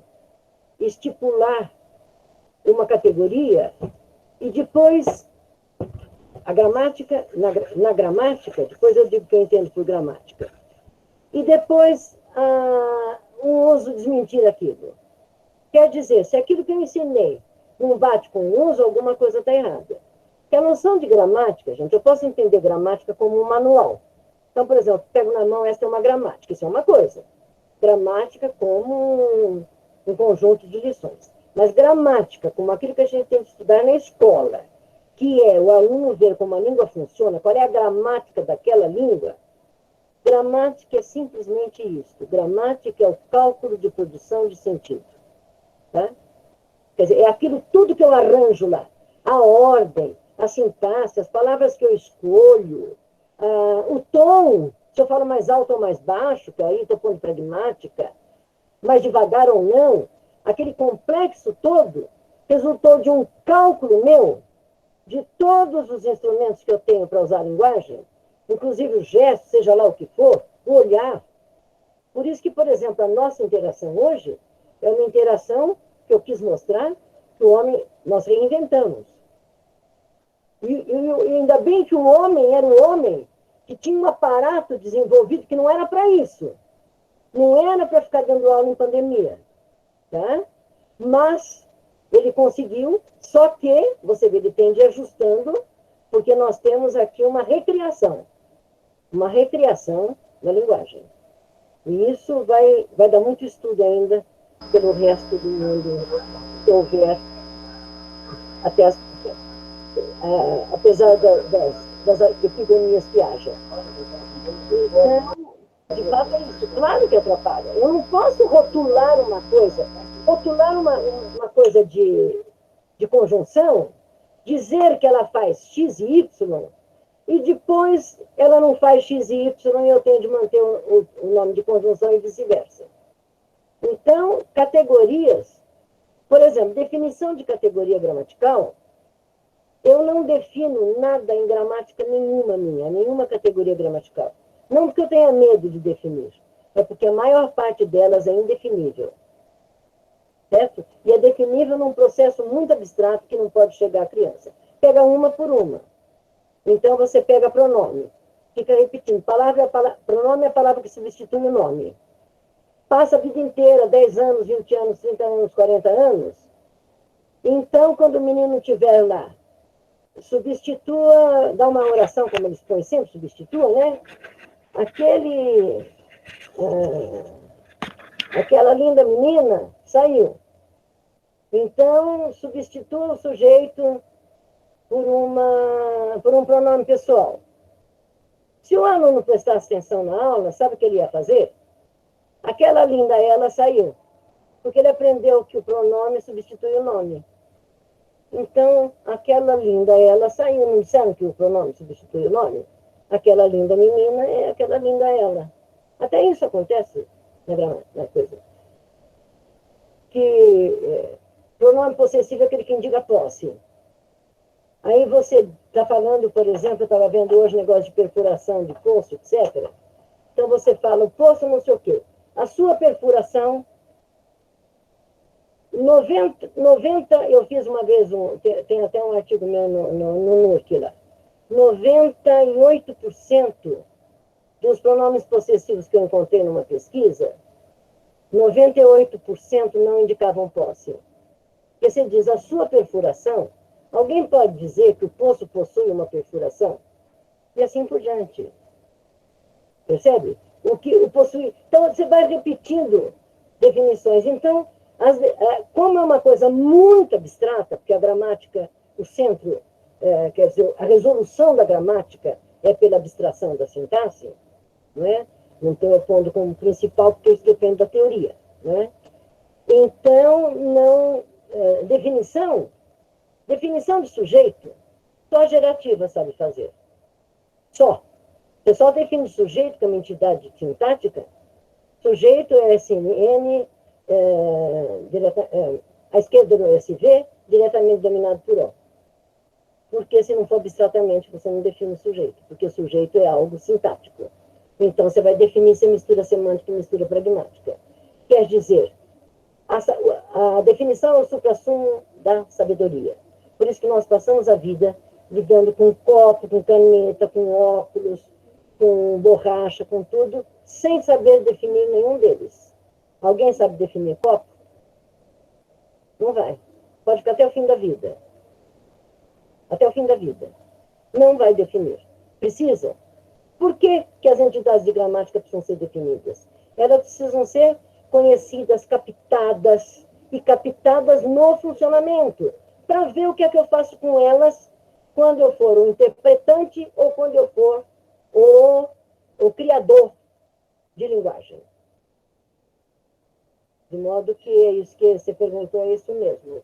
estipular uma categoria e depois a gramática, na gramática, depois eu digo que eu entendo por gramática, e depois um uso desmentir aquilo. Quer dizer, se aquilo que eu ensinei não bate com o uso, alguma coisa está errada. Porque a noção de gramática, gente, eu posso entender gramática como um manual. Então, por exemplo, pego na mão, esta é uma gramática, isso é uma coisa. Gramática como um conjunto de lições. Mas gramática, como aquilo que a gente tem que estudar na escola, que é o aluno ver como a língua funciona, qual é a gramática daquela língua, Gramática é simplesmente isso. Gramática é o cálculo de produção de sentido. Tá? Quer dizer, é aquilo tudo que eu arranjo lá. A ordem, a sintaxe, as palavras que eu escolho, o tom, se eu falo mais alto ou mais baixo, que aí estou pondo pragmática, mais devagar ou não, aquele complexo todo resultou de um cálculo meu de todos os instrumentos que eu tenho para usar a linguagem, inclusive o gesto, seja lá o que for, o olhar. Por isso que, por exemplo, a nossa interação hoje é uma interação que eu quis mostrar que o homem, nós reinventamos. E ainda bem que o homem era um homem que tinha um aparato desenvolvido que não era para isso. Não era para ficar dando aula em pandemia. Tá? Mas ele conseguiu, só que, você vê, ele tende ajustando, porque nós temos aqui uma recriação da linguagem. E isso vai dar muito estudo ainda pelo resto do mundo, se houver, até apesar das epidemias que haja. Então, de fato é isso. Claro que atrapalha. Eu não posso rotular uma coisa de conjunção, dizer que ela faz X e Y, e depois ela não faz X e Y e eu tenho de manter o nome de conjunção e vice-versa. Então, categorias, por exemplo, definição de categoria gramatical, eu não defino nada em gramática nenhuma minha, nenhuma categoria gramatical. Não porque eu tenha medo de definir, é porque a maior parte delas é indefinível. Certo? E é definível num processo muito abstrato que não pode chegar à criança. Pega uma por uma. Então, você pega pronome. Fica repetindo. Pronome é a palavra que substitui o nome. Passa a vida inteira, 10 anos, 20 anos, 30 anos, 40 anos. Então, quando o menino estiver lá, substitua, dá uma oração, como eles põem sempre, substitua, né? Aquela linda menina saiu. Então, substitua o sujeito por um pronome pessoal. Se o aluno prestasse atenção na aula, sabe o que ele ia fazer? Aquela linda ela saiu, porque ele aprendeu que o pronome substitui o nome. Então, aquela linda ela saiu, não disseram que o pronome substitui o nome? Aquela linda menina é aquela linda ela. Até isso acontece na coisa. Pronome possessivo é aquele que indica posse. Aí você está falando, por exemplo, eu estava vendo hoje negócio de perfuração de poço, etc. Então você fala, o poço não sei o quê. A sua perfuração, 90 eu fiz uma vez, tem até um artigo meu no NURC lá, 98% dos pronomes possessivos que eu encontrei numa pesquisa, 98% não indicavam posse. Porque você diz, a sua perfuração, alguém pode dizer que o poço possui uma perfuração? E assim por diante. Percebe? O possui. Então, você vai repetindo definições. Então, como é uma coisa muito abstrata, porque a gramática, o centro, quer dizer, a resolução da gramática é pela abstração da sintaxe, não é? Não estou pondo como principal, porque isso depende da teoria, não é? Então, definição de sujeito, só a gerativa sabe fazer. Só. Você só define sujeito, que é uma entidade sintática. Sujeito é SNN, à esquerda do SV, diretamente dominado por O. Porque se não for abstratamente, você não define o sujeito, porque o sujeito é algo sintático. Então, você vai definir se é mistura semântica e mistura pragmática. Quer dizer, a definição é o suprassumo da sabedoria. Por isso que nós passamos a vida lidando com copo, com caneta, com óculos, com borracha, com tudo, sem saber definir nenhum deles. Alguém sabe definir copo? Não vai. Pode ficar até o fim da vida. Até o fim da vida. Não vai definir. Precisa. Por que as entidades de gramática precisam ser definidas? Elas precisam ser conhecidas, captadas, e captadas no funcionamento, para ver o que é que eu faço com elas quando eu for o interpretante ou quando eu for o o criador de linguagem. De modo que é isso que você perguntou, é isso mesmo,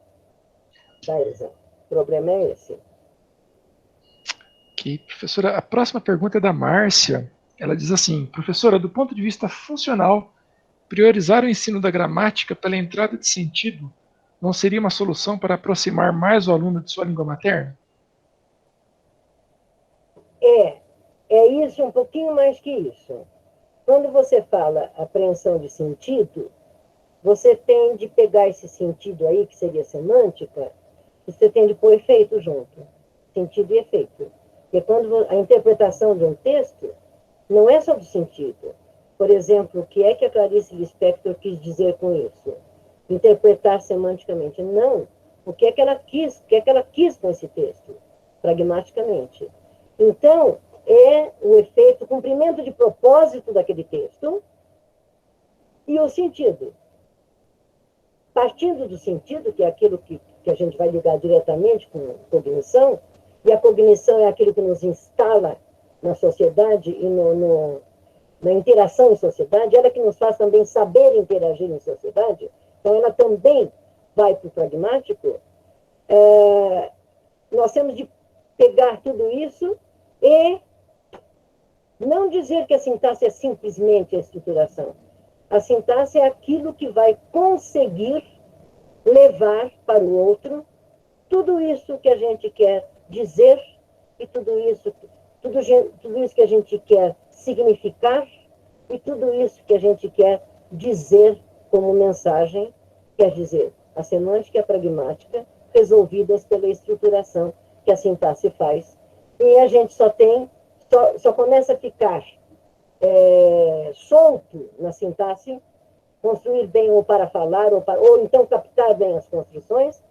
Thaisa. O problema é esse. Ok, professora, a próxima pergunta é da Márcia. Ela diz assim: professora, do ponto de vista funcional, priorizar o ensino da gramática pela entrada de sentido não seria uma solução para aproximar mais o aluno de sua língua materna? É isso, um pouquinho mais que isso. Quando você fala apreensão de sentido, você tem de pegar esse sentido aí, que seria semântica, e você tem de pôr efeito junto. Sentido e efeito. Porque quando a interpretação de um texto não é sobre sentido. Por exemplo, o que é que a Clarice Lispector quis dizer com isso? Interpretar semanticamente. Não. O que é que ela quis com esse texto? Pragmaticamente. Então, é o efeito, o cumprimento de propósito daquele texto e o sentido. Partindo do sentido, que é aquilo que a gente vai ligar diretamente com cognição, e a cognição é aquilo que nos instala na sociedade e na interação em sociedade, ela que nos faz também saber interagir em sociedade, então ela também vai para o pragmático. Nós temos de pegar tudo isso e não dizer que a sintaxe é simplesmente a estruturação. A sintaxe é aquilo que vai conseguir levar para o outro tudo isso que a gente quer dizer e tudo isso que a gente quer significar e tudo isso que a gente quer dizer como mensagem, quer dizer, a semântica e a pragmática resolvidas pela estruturação que a sintaxe faz. E a gente só começa a ficar solto na sintaxe, construir bem ou para falar, ou então captar bem as construções,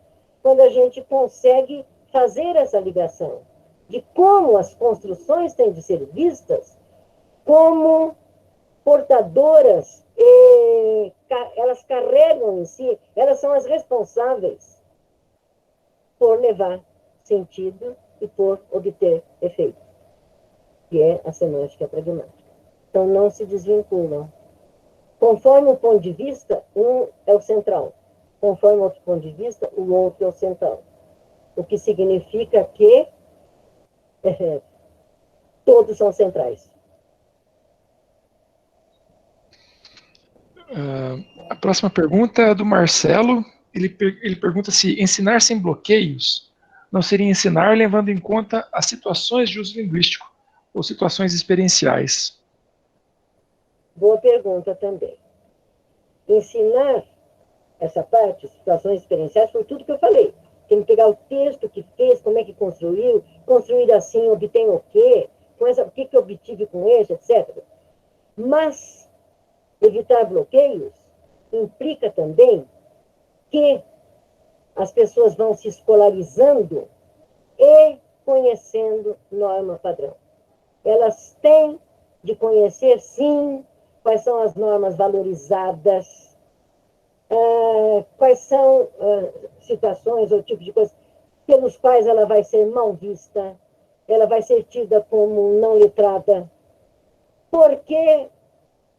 quando a gente consegue fazer essa ligação de como as construções têm de ser vistas como portadoras, elas carregam em si, elas são as responsáveis por levar sentido e por obter efeito, que é a semântica pragmática. Então, não se desvinculam. Conforme o ponto de vista, um é o central. Conforme o outro ponto de vista, o outro é o central. O que significa que todos são centrais. A próxima pergunta é do Marcelo. Ele pergunta se ensinar sem bloqueios não seria ensinar levando em conta as situações de uso linguístico ou situações experienciais. Boa pergunta também. Ensinar essa parte, situações experienciais, foi tudo que eu falei. Tem que pegar o texto que fez, como é que construiu, construir assim, obtém o quê, o que eu obtive com esse, etc. Mas evitar bloqueios implica também que as pessoas vão se escolarizando e conhecendo norma padrão. Elas têm de conhecer, sim, quais são as normas valorizadas, quais são situações ou tipos de coisas pelos quais ela vai ser mal vista, ela vai ser tida como não letrada, porque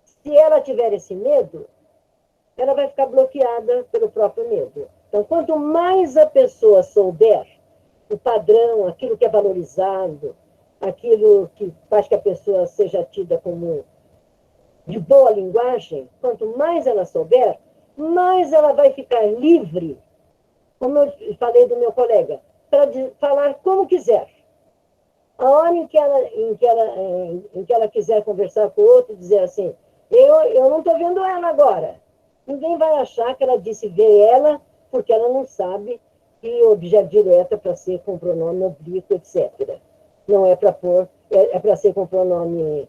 se ela tiver esse medo, ela vai ficar bloqueada pelo próprio medo. Então, quanto mais a pessoa souber o padrão, aquilo que é valorizado, aquilo que faz que a pessoa seja tida como de boa linguagem, quanto mais ela souber, mais ela vai ficar livre, como eu falei do meu colega, para falar como quiser. A hora em que ela quiser conversar com o outro, dizer assim, eu não estou vendo ela agora. Ninguém vai achar que ela disse ver ela, porque ela não sabe que objeto direto é para ser com pronome oblíquo, etc. Não é para pôr, é para ser com pronome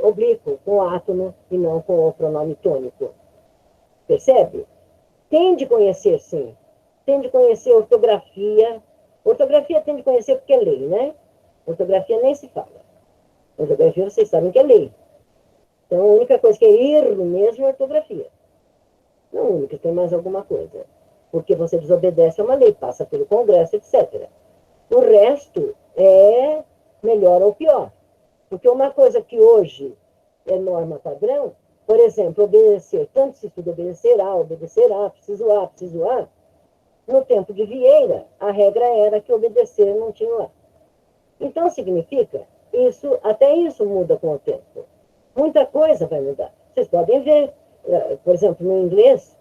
oblíquo, com átomo, e não com o pronome tônico. Percebe? Tem de conhecer, sim. Tem de conhecer ortografia. Ortografia tem de conhecer porque é lei, né? Ortografia nem se fala. Ortografia vocês sabem que é lei. Então, a única coisa que é erro mesmo é ortografia. Não única, tem mais alguma coisa. Porque você desobedece a uma lei, passa pelo Congresso, etc. O resto é melhor ou pior. Porque uma coisa que hoje é norma padrão, por exemplo, obedecer, tanto se estuda obedecerá, preciso A. No tempo de Vieira, a regra era que obedecer não tinha A. Então, significa, até isso muda com o tempo. Muita coisa vai mudar. Vocês podem ver, por exemplo, no inglês,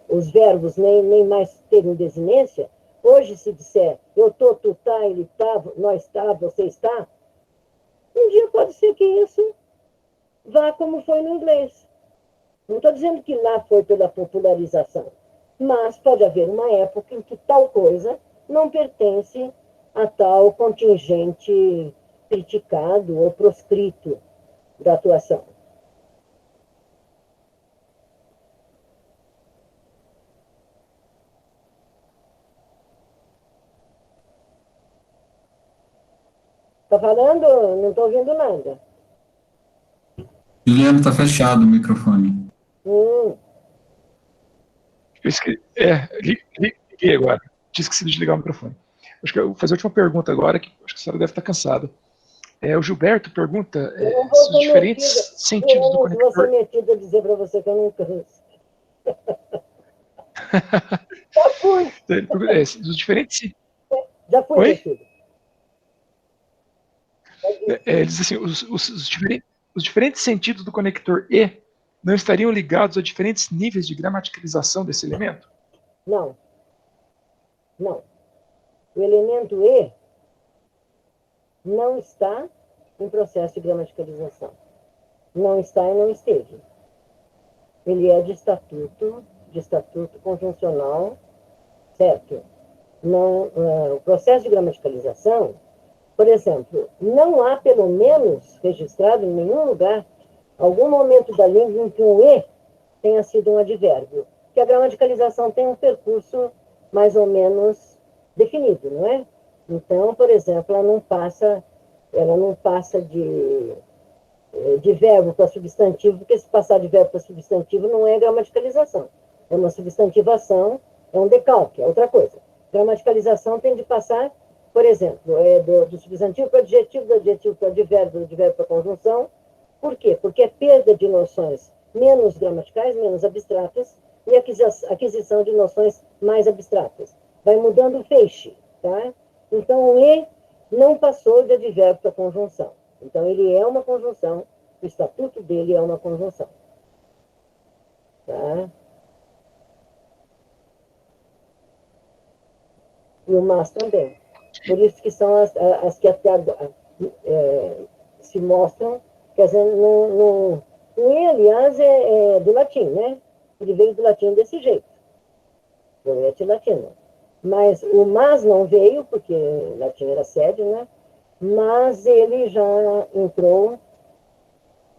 os verbos nem mais terem desinência. Hoje, se disser eu tô, tu tá, ele tá, nós tá, você está, um dia pode ser que isso vá como foi no inglês. Não estou dizendo que lá foi pela popularização, mas pode haver uma época em que tal coisa não pertence a tal contingente criticado ou proscrito da atuação. Está falando? Não estou ouvindo nada. Juliano, está fechado o microfone. Liguei agora. Tinha esquecido de ligar o microfone. Acho que eu vou fazer a última pergunta agora, que acho que a senhora deve estar cansada. O Gilberto pergunta se os diferentes sentidos do conector... Eu vou ser metida a dizer para você que eu não canso. Já fui. Os diferentes... Já fui, meu filho. Ele diz assim, os diferentes sentidos do conector E não estariam ligados a diferentes níveis de gramaticalização desse elemento? Não. Não. O elemento E não está em processo de gramaticalização. Não está e não esteve. Ele é de estatuto conjuncional, certo? Não, o processo de gramaticalização, por exemplo, não há, pelo menos, registrado em nenhum lugar, algum momento da língua em que um E tenha sido um advérbio. Porque a gramaticalização tem um percurso mais ou menos definido, não é? Então, por exemplo, ela não passa de verbo para substantivo, porque se passar de verbo para substantivo não é gramaticalização. É uma substantivação, é um decalque, é outra coisa. Gramaticalização tem de passar, por exemplo, do substantivo para o adjetivo, do adjetivo para o advérbio, do advérbio para a conjunção. Por quê? Porque é perda de noções menos gramaticais, menos abstratas, e aquisição de noções mais abstratas. Vai mudando o feixe, tá? Então, o E não passou de advérbio para conjunção. Então, ele é uma conjunção, o estatuto dele é uma conjunção. Tá? E o mas também. Por isso que são as que até agora se mostram, quer dizer, o E, aliás, é do latim, né? Ele veio do latim desse jeito. Poete latino. Mas o mas não veio, porque o latim era sério, né? Mas ele já entrou.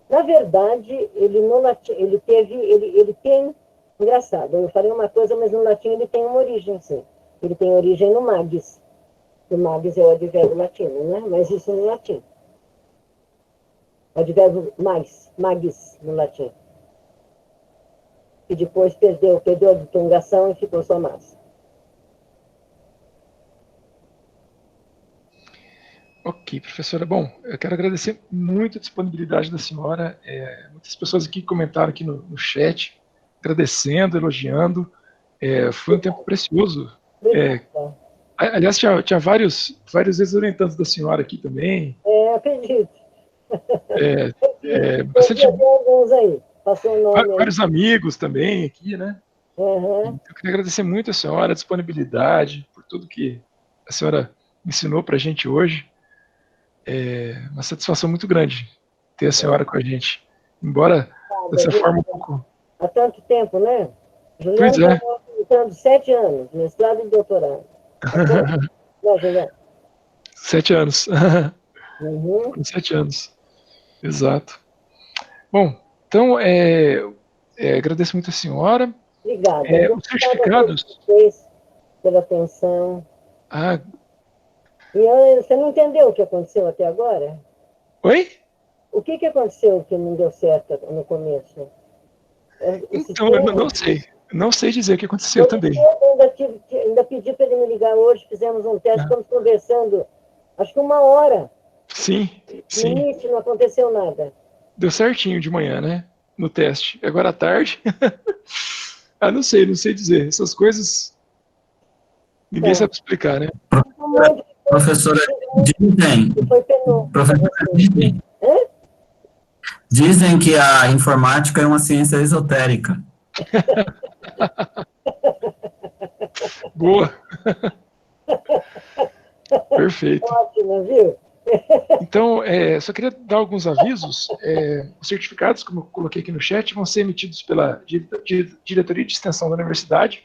Na verdade, ele no latim, ele tem. Engraçado, eu falei uma coisa, mas no latim ele tem uma origem, sim. Ele tem origem no magis. O magis é o advérbio latino, né? Mas isso no latim. O advérbio magis, no latim. E depois perdeu a ditongação e ficou só mas. Ok, professora. Bom, eu quero agradecer muito a disponibilidade da senhora. Muitas pessoas aqui comentaram aqui no chat, agradecendo, elogiando. Foi um tempo precioso. Aliás, tinha vários ex-orientantes da senhora aqui também. Acredito. Bastante, alguns aí. Passou o nome vários amigos também aqui, né? Uhum. Eu queria agradecer muito a senhora, a disponibilidade, por tudo que a senhora ensinou para a gente hoje. Uma satisfação muito grande ter a senhora com a gente. Embora dessa forma um pouco... Há tanto tempo, né? Pois Juliano está 7 anos, mestrado e doutorado. Não, Juliano? 7 anos. Uhum. 7 anos. Exato. Bom, então, agradeço muito a senhora. Obrigada. Os certificados... Pela atenção. E você não entendeu o que aconteceu até agora? Oi? O que aconteceu que não deu certo no começo? Então, eu não sei. Não sei dizer o que aconteceu também. Ainda pedi para ele me ligar hoje, fizemos um teste, estamos conversando, acho que 1 hora. Sim, No sim. início não aconteceu nada. Deu certinho de manhã, né? No teste. Agora à tarde. Não sei dizer. Essas coisas ninguém Então, sabe explicar, né? um monte de coisa Professora, dizem, que foi penúltimo para professora, vocês, viu? Hã? dizem que a informática é uma ciência esotérica. Boa. Perfeito. Ótimo, viu? Então, só queria dar alguns avisos. Os certificados, como eu coloquei aqui no chat, vão ser emitidos pela Diretoria de Extensão da Universidade.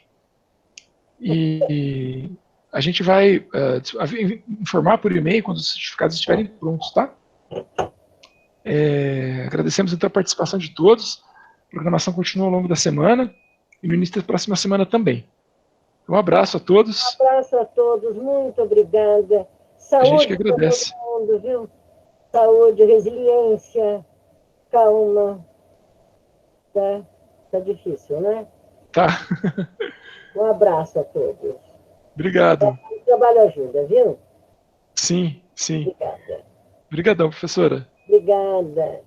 E a gente vai informar por e-mail quando os certificados estiverem prontos, tá? Agradecemos então a participação de todos. A programação continua ao longo da semana e no início da próxima semana também. Um abraço a todos. Um abraço a todos, muito obrigada. A gente que Saúde para todo agradece. mundo, viu? Saúde, resiliência, calma. Tá difícil, né? Tá. Um abraço a todos. Obrigado. O trabalho ajuda, viu? Sim, sim. Obrigada. Obrigadão, professora. Obrigada.